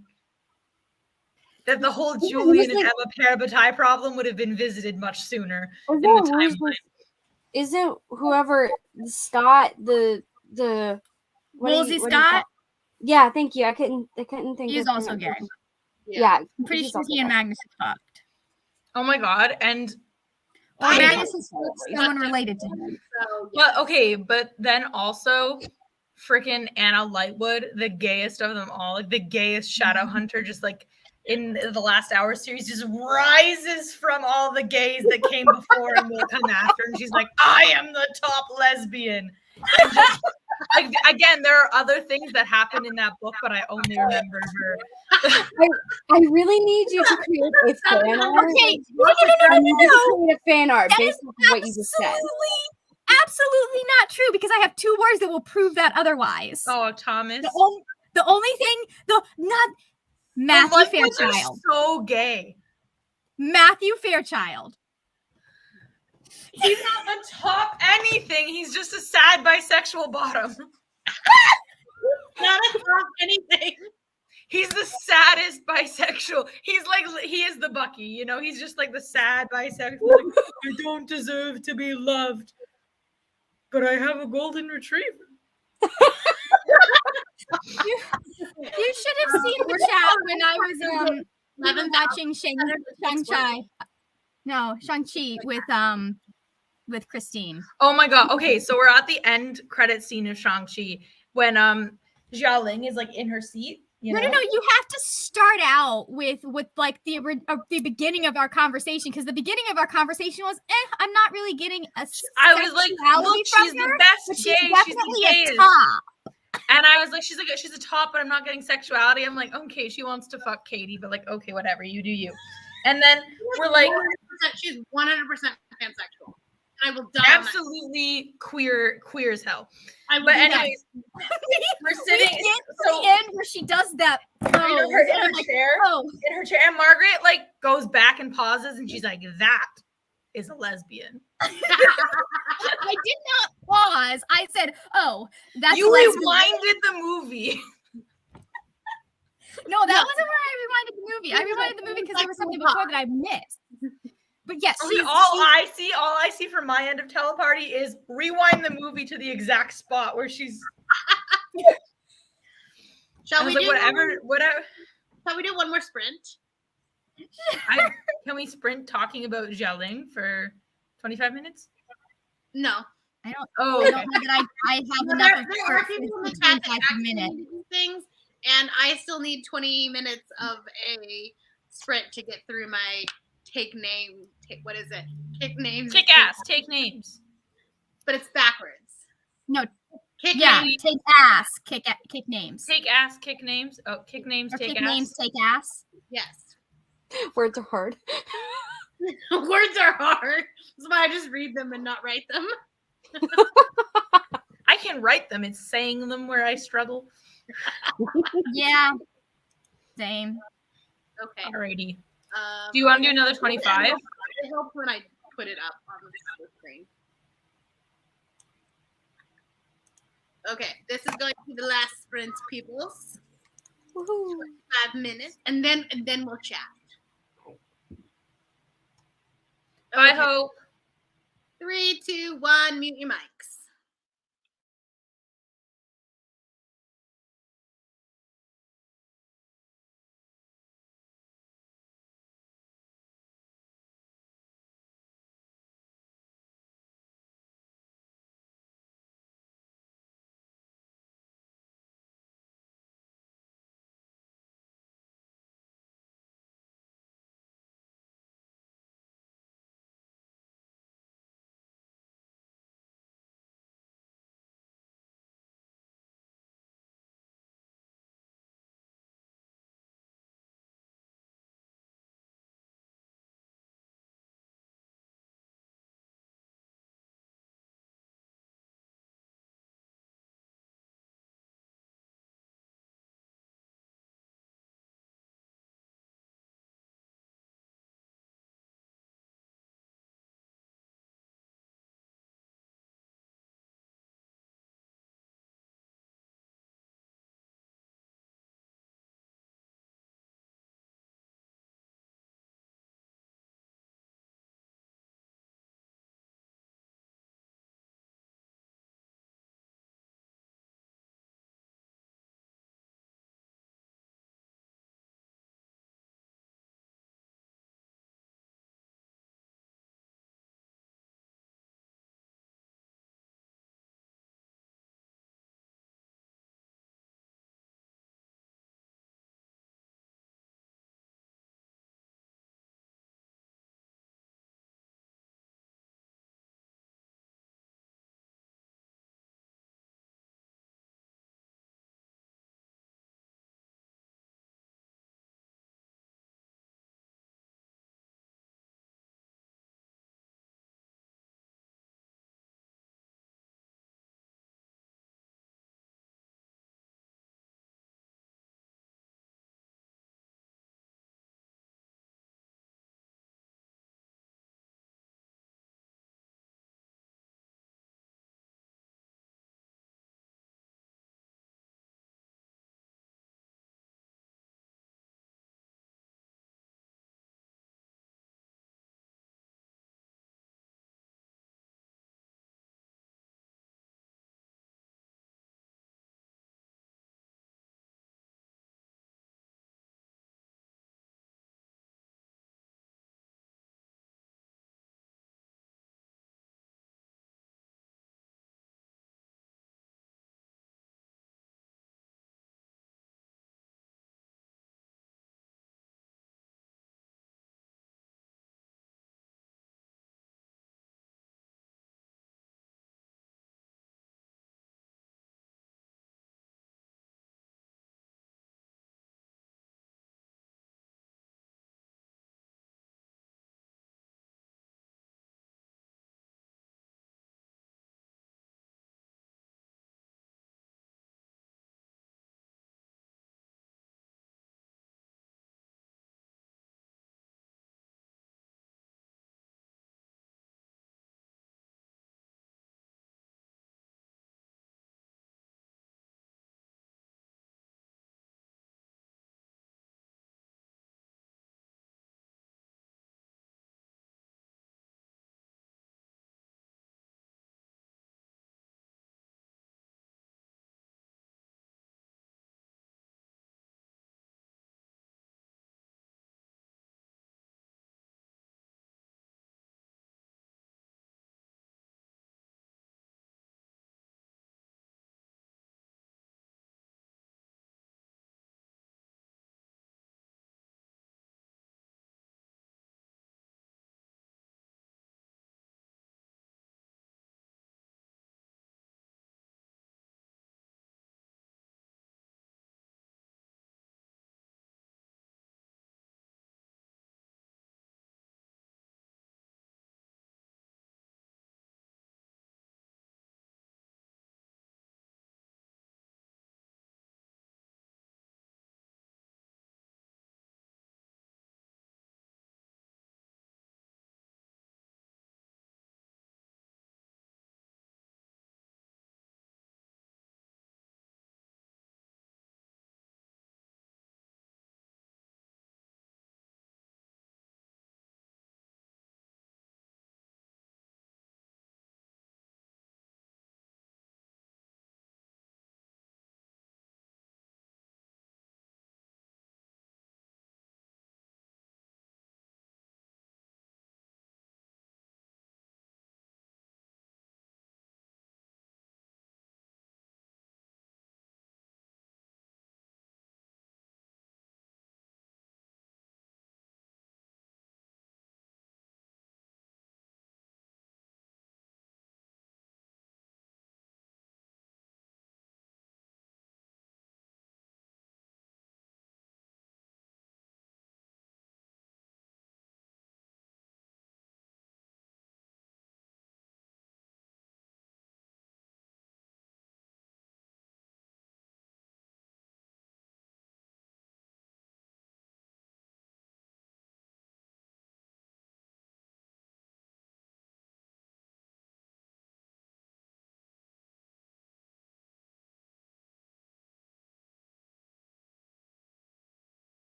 that the whole Julian and Emma Parabatai problem would have been visited much sooner in the timeline. Isn't whoever Scott the Woolsey Scott? Yeah, thank you. I couldn't think. He's also gay. Yeah, I'm pretty sure he and Magnus have fucked. Oh my god! And or Magnus is someone related to him. So, yeah. But then also, freaking Anna Lightwood, the gayest of them all, like the gayest shadow hunter, just like in the Last Hour series, just rises from all the gays that came before and will come after, and she's like, "I am the top lesbian." And just, like, again, there are other things that happen in that book, but I only remember her. I really need you to create a fan art. Okay, no. I need you to create a fan art That based is on what you just said. Absolutely not true, because I have 2 words that will prove that otherwise. Oh, Thomas. The only thing, Matthew Fairchild. So gay. Matthew Fairchild. He's not the top anything. He's just a sad bisexual bottom. not a top anything. He's the saddest bisexual. He's like, he is the Bucky, you know? He's just like the sad bisexual. Like, I don't deserve to be loved, but I have a golden retriever. You should have seen the chat when I was watching Shang-Chi with Christine. Oh my god. Okay, so we're at the end credit scene of Shang-Chi when Xiaoling is like in her seat. You know? No. You have to start out with like the beginning of our conversation, because the beginning of our conversation was, I'm not really getting a. I was like, look, she's the best but gay. She's definitely she's the a top. And I was like, she's a top, but I'm not getting sexuality. I'm like, okay, she wants to fuck Katie, but like, okay, whatever, you do you. And then we're like, 100%, she's 100% pansexual. I will die. Absolutely queer as hell. But anyways, we're sitting to the end where she does that. In her chair, and Margaret like goes back and pauses, and she's like, "That is a lesbian." I did not pause. I said, "Oh, that's." You rewinded the movie. No, that wasn't where I rewinded the movie. I rewinded the movie because there was something before that I missed. But yes, all I see from my end of teleparty is rewind the movie to the exact spot where she's. Shall we do whatever? Shall we do one more sprint? Can we sprint talking about gelling for 25 minutes? No, I don't. Oh, I don't know that I have enough. There are people in the chat that actually need to do things, and I still need 20 minutes of a sprint to get through my what is it? Kick names. Kick ass. Take names. But it's backwards. No. Kick names. Take ass. Kick names. Take ass. Kick names. Oh, kick names. Or take kick ass. names. Take ass. Yes. Words are hard. Words are hard. That's why I just read them and not write them. I can write them. It's saying them where I struggle. Yeah. Same. Okay. Alrighty. Do you want to do another 25? It helps when I put it up on the screen. Okay, this is going to be the last sprint, peoples. 5 minutes, and then we'll chat. I hope. 3, 2, 1, mute your mics.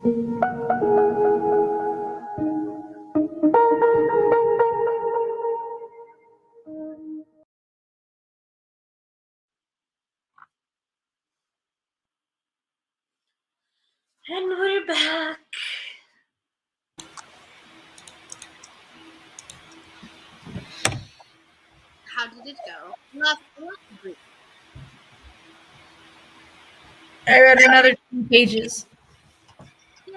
And we're back. How did it go? I read another 2 pages. Yay.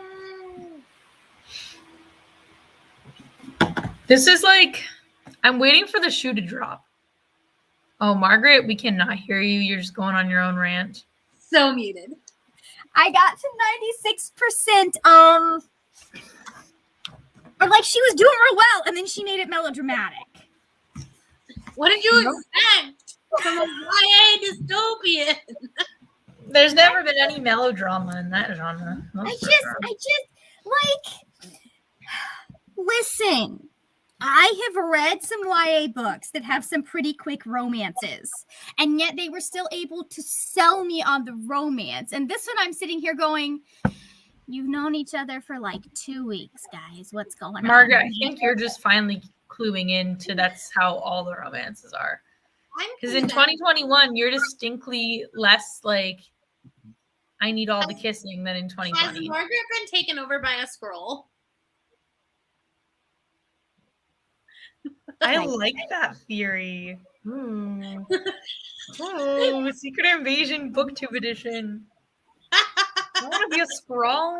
This is like, I'm waiting for the shoe to drop. Oh, Margaret, we cannot hear you. You're just going on your own rant. So muted. I got to 96%. Or like she was doing real well, and then she made it melodramatic. What did you expect from a YA dystopian? There's never been any melodrama in that genre. I just like listen. I have read some YA books that have some pretty quick romances, and yet they were still able to sell me on the romance. And this one, I'm sitting here going, "You've known each other for like 2 weeks, guys. What's going on?" Margaret, I think you're just finally cluing into that's how all the romances are. Because in 2021, you're distinctly less like, I need all the kissing than in 2020. Has Margaret been taken over by a scroll? I like that theory. Ooh, Secret Invasion BookTube edition. I want to be a scroll.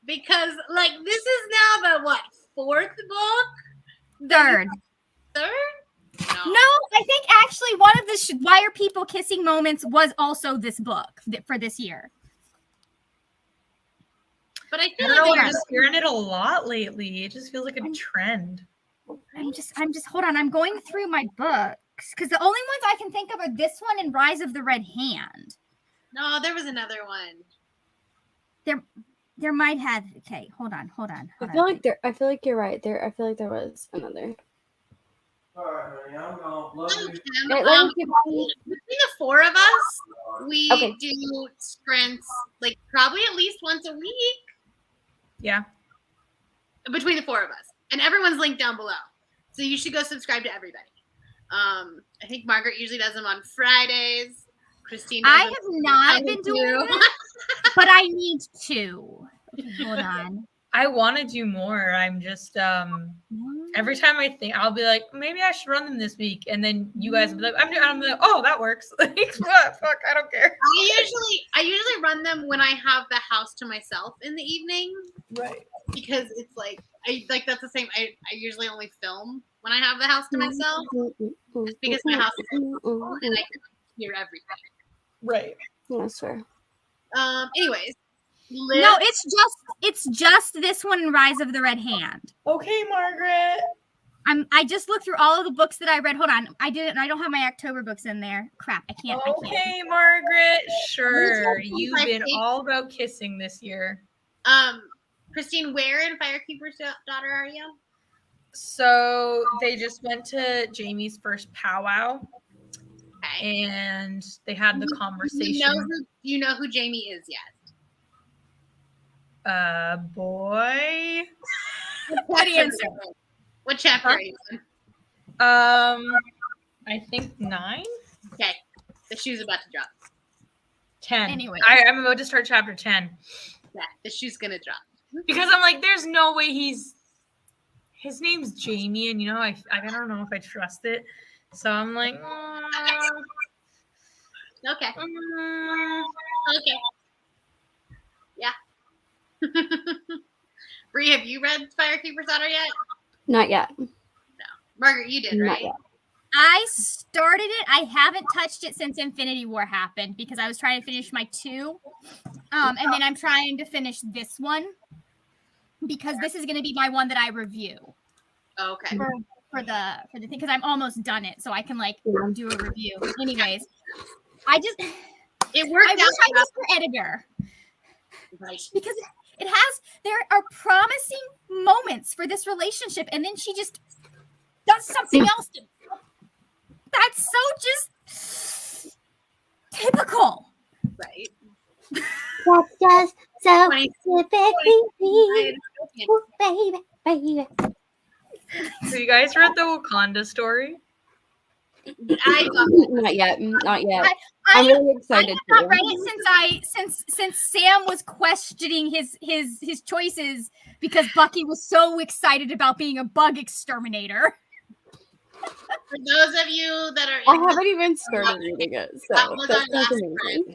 Because, like, this is now the, what, 4th book? Third. No, I think actually one of the why are people kissing moments was also this book for this year. But I I feel don't know, like I'm just hearing it a lot lately. It just feels like a trend. I'm just hold on. I'm going through my books because the only ones I can think of are this one and Rise of the Red Hand. No, there was another one. There might have. Okay, hold on. I feel like you're right. I feel like there was another. All right, honey, I'm gonna love you. Between the 4 of us, we do sprints like probably at least once a week. Yeah. Between the 4 of us, and everyone's linked down below, so you should go subscribe to everybody. I think Margaret usually does them on Fridays. Christine, I have not been doing it, but I need to. Okay, hold on. I want to do more. I'm just every time I think, I'll be like, maybe I should run them this week, and then you guys will be like, I'm like, oh, that works. Like, what? Fuck, I don't care. I usually run them when I have the house to myself in the evening, Right? because it's like that's the same. I usually only film when I have the house to myself, because my house is full and I can hear everything. Right. I swear. Anyways. Liz? No, it's just this one and Rise of the Red Hand. Okay, Margaret. I just looked through all of the books that I read. Hold on. I don't have my October books in there. Crap, I can't. Okay, Margaret. Sure. You've been all about kissing this year. Christine, where in Firekeeper's Daughter are you? So they just went to Jamie's first powwow. Okay. And they had the conversation. Do you know who Jamie is yet? Boy. What answer? What chapter are you in? I think 9. Okay. The shoe's about to drop. 10. Anyway. I'm about to start chapter 10. Yeah, the shoe's gonna drop. Because I'm like, there's no way his name's Jamie, and I don't know if I trust it. So I'm like, Okay. Okay. Yeah. Bree, have you read Firekeeper's Daughter yet? Not yet. No. Margaret, you did, Not right? yet. I started it. I haven't touched it since Infinity War happened because I was trying to finish my 2. And then I'm trying to finish this one because this is going to be my one that I review. Okay. For the thing, because I'm almost done it, so I can do a review. Anyways, it worked. I wish I was her editor, right? Because there are promising moments for this relationship, and then she just does something else. That's so just typical, right? That's just so 20 typically me. Ooh, baby, baby. So you guys read the Wakanda story? I love Not yet. Not yet. I I'm really I excited have not to. read it since Sam was questioning his choices because Bucky was so excited about being a bug exterminator. For those of you that are I in haven't even started reading it, so that was our that sounds last amazing. sprint.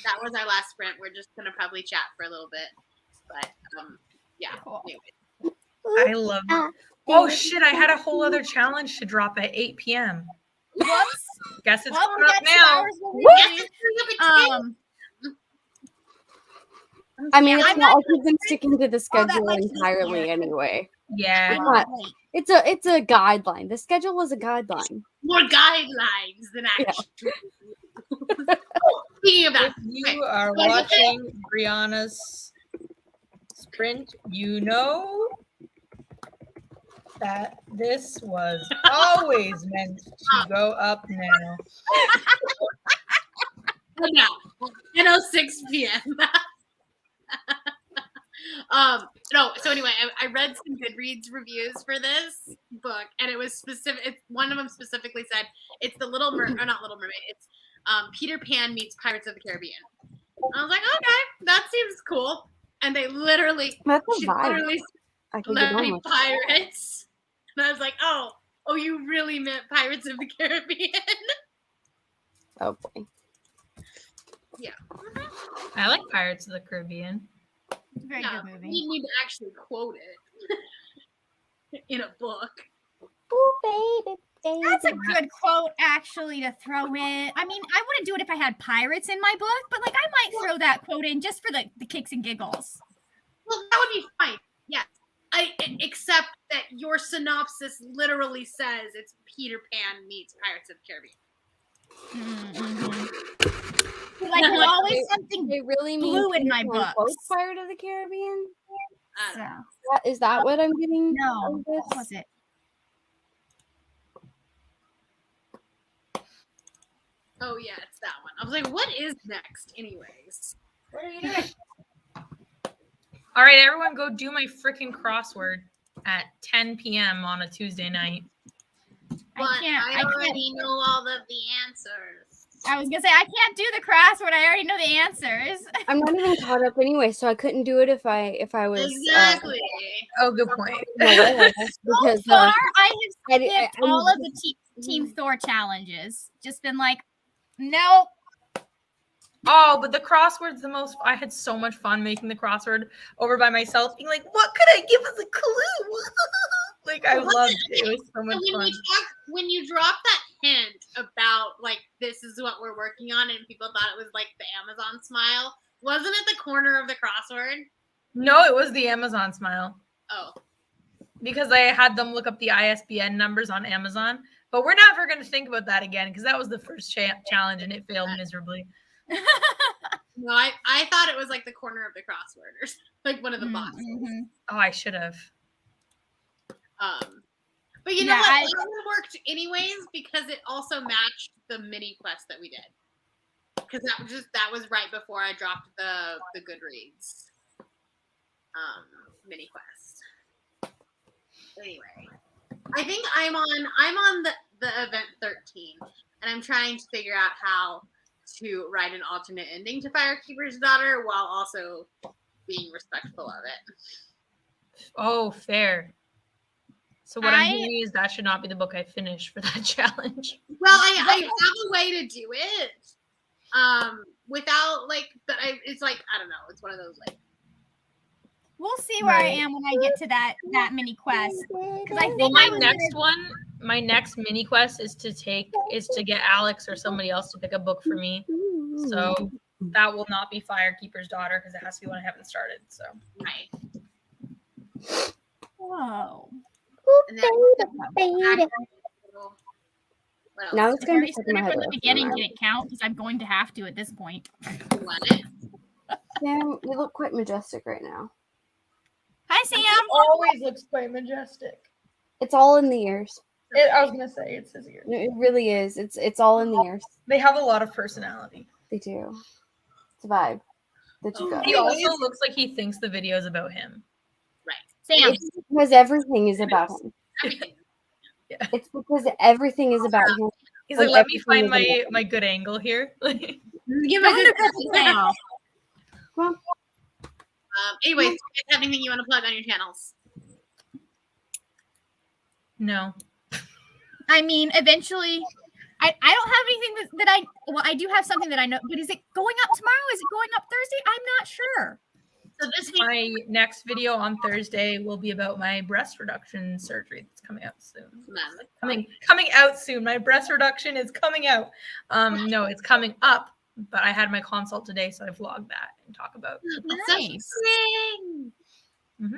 That was our last sprint. We're just gonna probably chat for a little bit, but yeah. Cool. Anyway. I love it. Oh shit, I had a whole other challenge to drop at 8 p.m. Whoops. Guess it's Well, we coming up got 2 now. hours to Yes, read. it's coming I mean, Yeah, it's I'm not not like we've been sticking to the all that schedule much this entirely year. anyway. Yeah. I'm Not- late. It's a guideline. The schedule is a guideline. more guidelines than Yeah. action. Speaking of that, If you are watching Brianna's sprint, you know that this was always meant to go up now. no, 10:06 p.m. No, so anyway, I read some Goodreads reviews for this book, and it was specific. One of them specifically said it's the Little Mermaid, or not Little Mermaid. It's Peter Pan meets Pirates of the Caribbean. I was like, okay, that seems cool. And they literally, That's a she vibe. literally I could get on like with. pirates, and I was like, oh, you really meant Pirates of the Caribbean? Oh boy. Yeah. I like Pirates of the Caribbean. Very Yeah, good movie. you need to actually quote it in a book. Ooh, baby, baby. That's a good quote, actually, to throw in. I mean, I wouldn't do it if I had pirates in my book, but like I might throw that quote in just for the kicks and giggles. Well, that would be fine. Yes. Except that your synopsis literally says it's Peter Pan meets Pirates of the Caribbean. Mm-hmm. Like there's always something They really mean blue in Peter my Pan books. quotes Pirate of the Caribbean? So, Is that what I'm getting? no, out of this? what was it? Oh yeah, it's that one. I was like, what is next, anyways? What are you doing? All right, everyone, go do my freaking crossword at 10 p.m. on a Tuesday night. But I already know all of the answers. I was gonna say I can't do the crossword. I already know the answers. I'm not even caught up anyway, so I couldn't do it if I was Exactly. Oh, good point. because So far, I have I- skipped I- all of the Team Thor challenges. Just been like, nope. Oh, but the crossword's the most. I had so much fun making the crossword over by myself, being like, "What could I give us a clue?" Like I loved it. It was so much fun. When you drop that hint about like this is what we're working on, and people thought it was like the Amazon smile, wasn't it the corner of the crossword? No, it was the Amazon smile. Oh, because I had them look up the ISBN numbers on Amazon. But we're never going to think about that again because that was the first challenge and it failed miserably. No, I thought it was like the corner of the crossword or like one of the boxes. Mm-hmm. Oh, I should have. But you know what? That one worked anyways because it also matched the mini quest that we did. Because that was right before I dropped the Goodreads mini quest. Anyway, I think I'm on the event 13, and I'm trying to figure out how to write an alternate ending to Firekeeper's Daughter while also being respectful of it. Oh, fair. So what I'm hearing is that should not be the book I finish for that challenge. Well, I have a way to do it without like, but it's like, I don't know. It's one of those like. We'll see where I am when I get to that mini quest. Because I think my next mini quest is to get Alex or somebody else to pick a book for me. So that will not be Firekeeper's Daughter because it has to be one I haven't started. So right. Whoa. And then now it's going to be from the beginning. Did it count? Because I'm going to have to at this point. Sam, you look quite majestic right now. Hi, Sam. Always looks quite majestic. It's all in the ears. I was gonna say it's his ears. It really is. It's all in the ears. They have a lot of personality. They do. It's a vibe. that you got. He also looks like he thinks the video is about him. Sam. It's because everything is about him. Everything. Yeah. It's because everything is about him. He's And like, let me everything find is my good angle here. Give my good Now. anyways, do you guys have anything you want to plug on your channels? No. I mean, eventually, I don't have anything that I. Well, I do have something that I know, but is it going up tomorrow? Is it going up Thursday? I'm not sure. So this week, My next video on Thursday will be about my breast reduction surgery that's coming out soon. Coming out soon. My breast reduction is coming out. No, it's coming up, but I had my consult today, so I vlogged that and talk about it. Nice. Mm-hmm.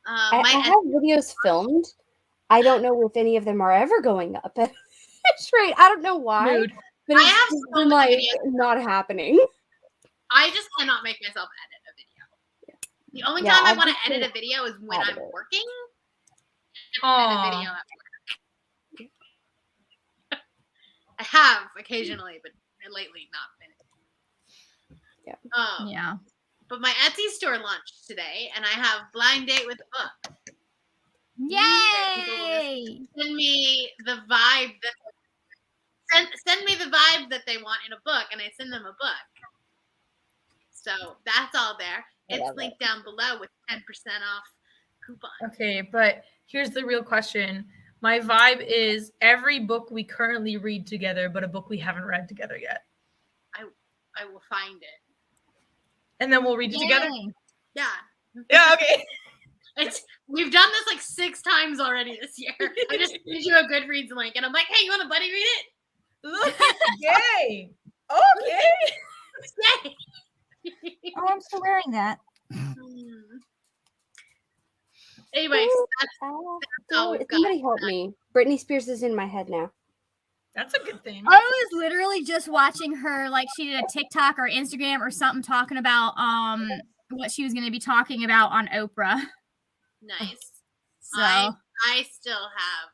I have videos filmed. I don't know if any of them are ever going up. It's right. I don't know why. Rude. But I it's have just so been many like videos. not happening. I just cannot make myself edit a video. The only Yeah, time I I've want just to edit been a video is when out I'm of it. working. Aw. Edit a video at work. I have occasionally, but lately not been. Yeah. Yeah. But my Etsy store launched today, and I have blind date with a book. Yay! Send me the vibe send me the vibe that they want in a book, and I send them a book. So that's all there. It's linked down below with 10% off coupon. Okay, but here's the real question. My vibe is every book we currently read together, but a book we haven't read together yet. I will find it. And then we'll read it together? Yeah. Yeah, okay. We've done this like 6 times already this year. I just sent you a Goodreads link, and I'm like, hey, you want a buddy read it? Look, yay. Okay. Yay. Oh, I'm still wearing that. Anyways, that's all we've got. Somebody help me. Britney Spears is in my head now. That's a good thing. I was literally just watching her, like she did a TikTok or Instagram or something talking about what she was going to be talking about on Oprah. Nice. So I still have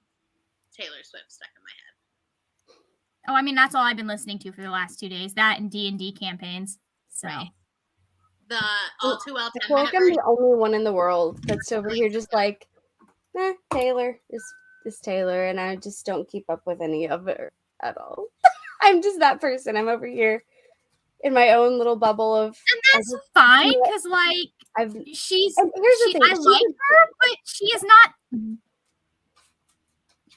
Taylor Swift stuck in my head. I mean that's all I've been listening to for the last 2 days. That and D&D campaigns. So The All Too Well I 10 feel like minute I'm version. the only one in the world that's over here just like, Taylor is Taylor, and I just don't keep up with any of it at all. I'm just that person. I'm over here in my own little bubble of. and that's fine because like I've. she's And here's the thing. I like her, but she is not.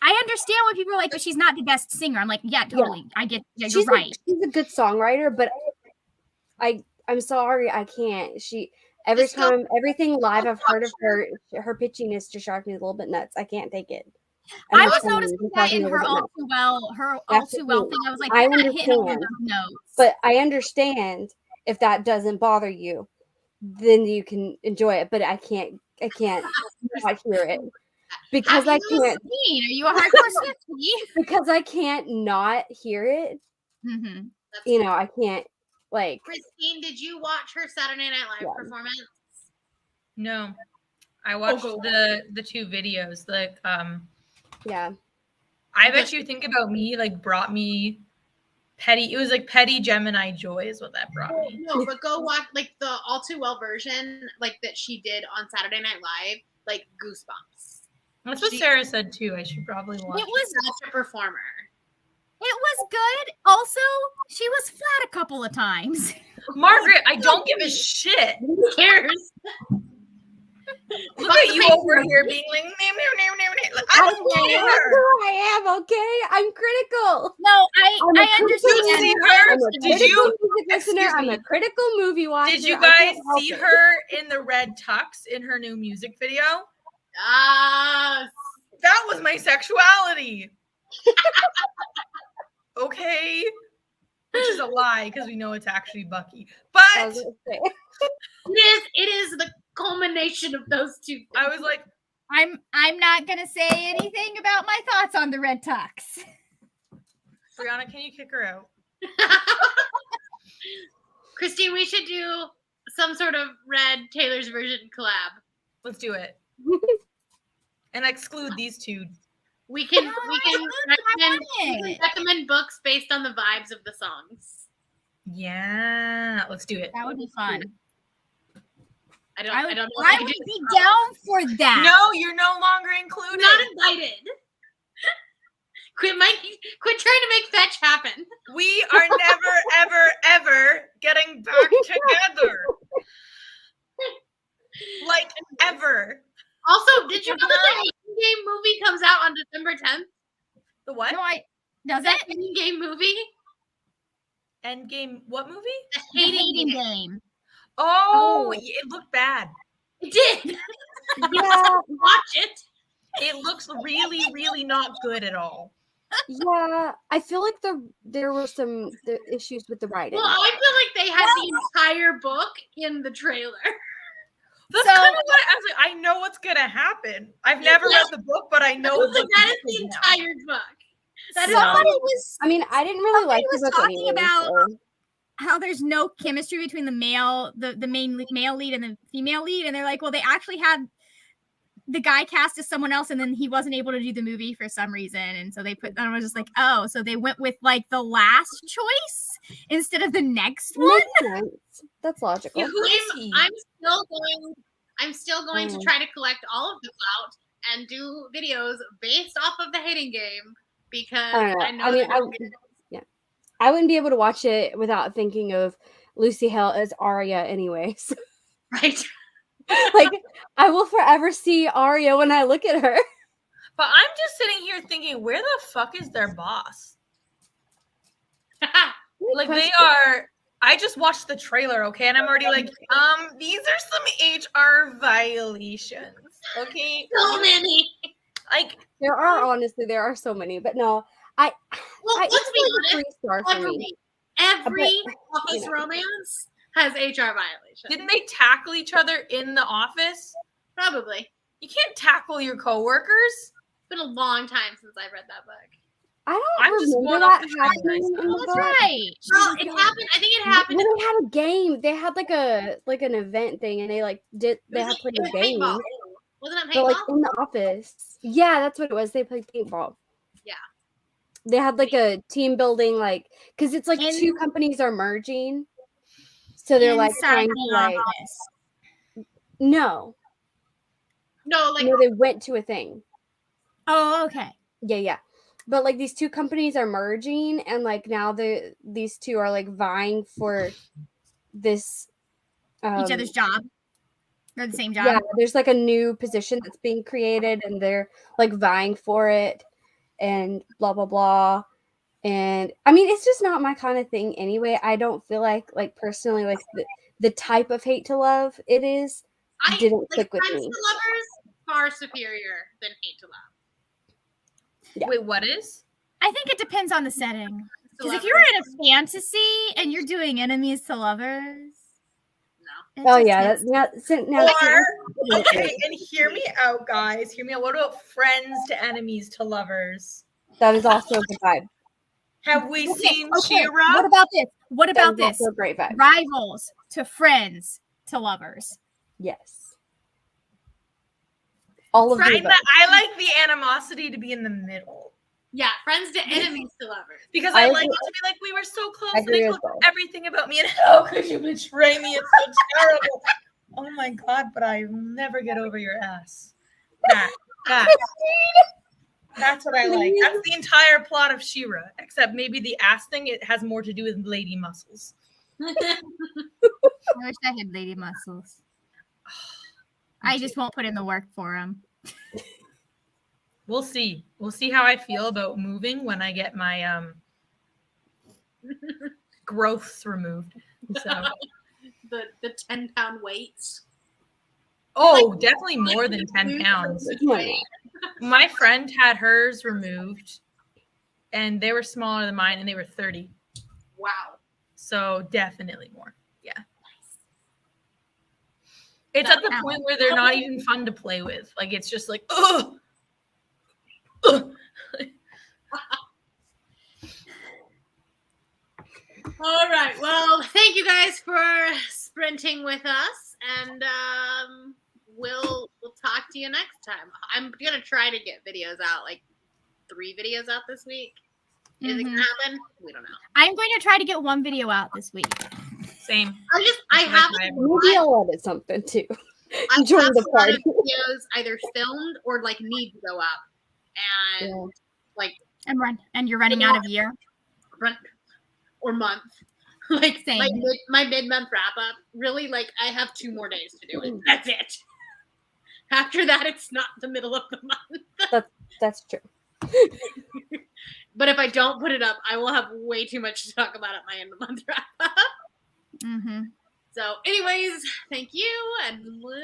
I understand what people are like, but she's not the best singer. I'm like, yeah, totally. I get. Yeah, you're right. She's a good songwriter, but I'm sorry, I can't. Everything live I've heard of her pitching is just drives me a little bit nuts. I can't take it. I was noticing that in her all too well thing. I was like, you're not hitting all those notes. But I understand if that doesn't bother you, then you can enjoy it. But I can't not hear it because I can't. Are you a hardcore Swiftie? Because I can't not hear it. Mm-hmm. You know, I can't. Like, Christine, did you watch her Saturday Night Live performance? No, I watched the 2 videos. Like, yeah. I Bet You Think About Me like brought me petty. It was like petty Gemini joy is what that brought me. No, but go watch like the All Too Well version, like that she did on Saturday Night Live, like goosebumps. That's what Sarah said too. I should probably watch. It was such a performer. It was good. Also, she was flat a couple of times. Margaret, I don't give a shit. Who cares? Look at you over here being like, I don't care. I am okay. I'm critical. No, I understand. See her? Did you? Listener, I'm a critical movie watcher. Did you guys see her in the red tux in her new music video? Yes. That was my sexuality. Okay. Which is a lie because we know it's actually Bucky. But it is the culmination of those 2 things. I was like, I'm not gonna say anything about my thoughts on the red tux. Brianna, can you kick her out? Christine, we should do some sort of Red Taylor's version collab. Let's do it. And exclude these 2. We can recommend books based on the vibes of the songs. Yeah, let's do it. That would be fun. I don't know. I would be down for that. No, you're no longer included. Not invited. Quit trying to make fetch happen. We are never, ever, ever getting back together. Like, ever. Also, did you know that the Hating Game movie comes out on December 10th? The what? No, does That it? Hating Game movie? Endgame, what movie? The Hating Game. Game. Oh, it looked bad. It did. Yeah, Watch it. It looks really, really not good at all. yeah. I feel like there were some issues with the writing. Well, I feel like they had the entire book in the trailer. That's kind of what I was like. I know what's gonna happen. I've never read the book, but I know That is the entire book. Somebody was. I mean, I didn't really like was the book talking anyway, about so. how there's no chemistry between the main male lead and the female lead, and they're like, well, they actually had the guy cast as someone else, and then he wasn't able to do the movie for some reason, and so they put. And I was just like, oh, so they went with like the last choice instead of the next one. Makes sense. That's logical. Yeah, who is he? I'm still going to try to collect all of the clout and do videos based off of the Hating Game because I know. I wouldn't be able to watch it without thinking of Lucy Hale as Arya anyways. Right. Like, I will forever see Arya when I look at her. But I'm just sitting here thinking, where the fuck is their boss? Like, they are. I just watched the trailer, okay, and I'm already like, these are some HR violations, okay? So many. Like, there are so many, but no, Well, let's be honest. 3-star for me. Every office romance has HR violations. didn't they tackle each other in the office? Probably. You can't tackle your coworkers. It's been a long time since I read that book. I'm just remember going that off the happening timeline. in the That's book. right. Well, it happened. I think it happened. When they had a game, they had like an event thing, and they had played a game. Paintball. Wasn't it But like paintball? in the office, yeah, that's what it was. They played paintball. Yeah. They had like a team building, like because it's like two companies are merging, so they're like Inside trying the to like office. no, they went to a thing. Oh, okay. Yeah. But like these two companies are merging, and like now these two are like vying for this Each other's job. They're the same job. Yeah, there's like a new position that's being created, and they're like vying for it, and blah blah blah. And I mean, it's just not my kind of thing anyway. I don't feel like personally like the type of hate to love it is didn't click with Friends me. to Lovers far superior than Hate to Love. Yeah. Wait, what is? I think it depends on the setting. Because if Lovers. you're in a fantasy and you're doing enemies to lovers, No. Oh yeah, now Okay, and hear me out, guys. Hear me out. What about friends to enemies to lovers? that is also a good vibe. Have we seen Okay, She-Ra? what about this? What about That is this? also a great vibe. Rivals to friends to lovers. Yes. All of the above. I like the animosity to be in the middle. Yeah, friends to enemies to lovers. Because I I like agree. it to be like, we were so close, I and agree I as told well. everything about me, and how could you betray me? It's so terrible. Oh my God, but I'll never get over your ass. That's what I like. That's the entire plot of She-Ra, except maybe the ass thing, it has more to do with lady muscles. I wish I had lady muscles. I just won't put in the work for them. We'll see. We'll see how I feel about moving when I get my growths removed. So the 10-pound weights. Oh, definitely more than 10 pounds. Yeah. My friend had hers removed, and they were smaller than mine, and they were 30. Wow. So definitely more. Yeah. It's at the point where they're not even fun to play with. Like, it's just like, ugh. All right. Well, thank you guys for sprinting with us, and we'll talk to you next time. I'm gonna try to get videos out, like 3 videos out this week. Is it gonna happen? We don't know. I'm going to try to get one video out this week. Same. I haven't. Maybe I'll edit something too. I Join have the a lot of party. videos either filmed or like need to go up, and like And you're running out of year. run or month. Like Same. my mid-month wrap up. Really, like I have 2 more days to do it. That's it. After that, it's not the middle of the month. That's true. But if I don't put it up, I will have way too much to talk about at my end of the month wrap up. Mm-hmm. So, anyways, thank you, and we'll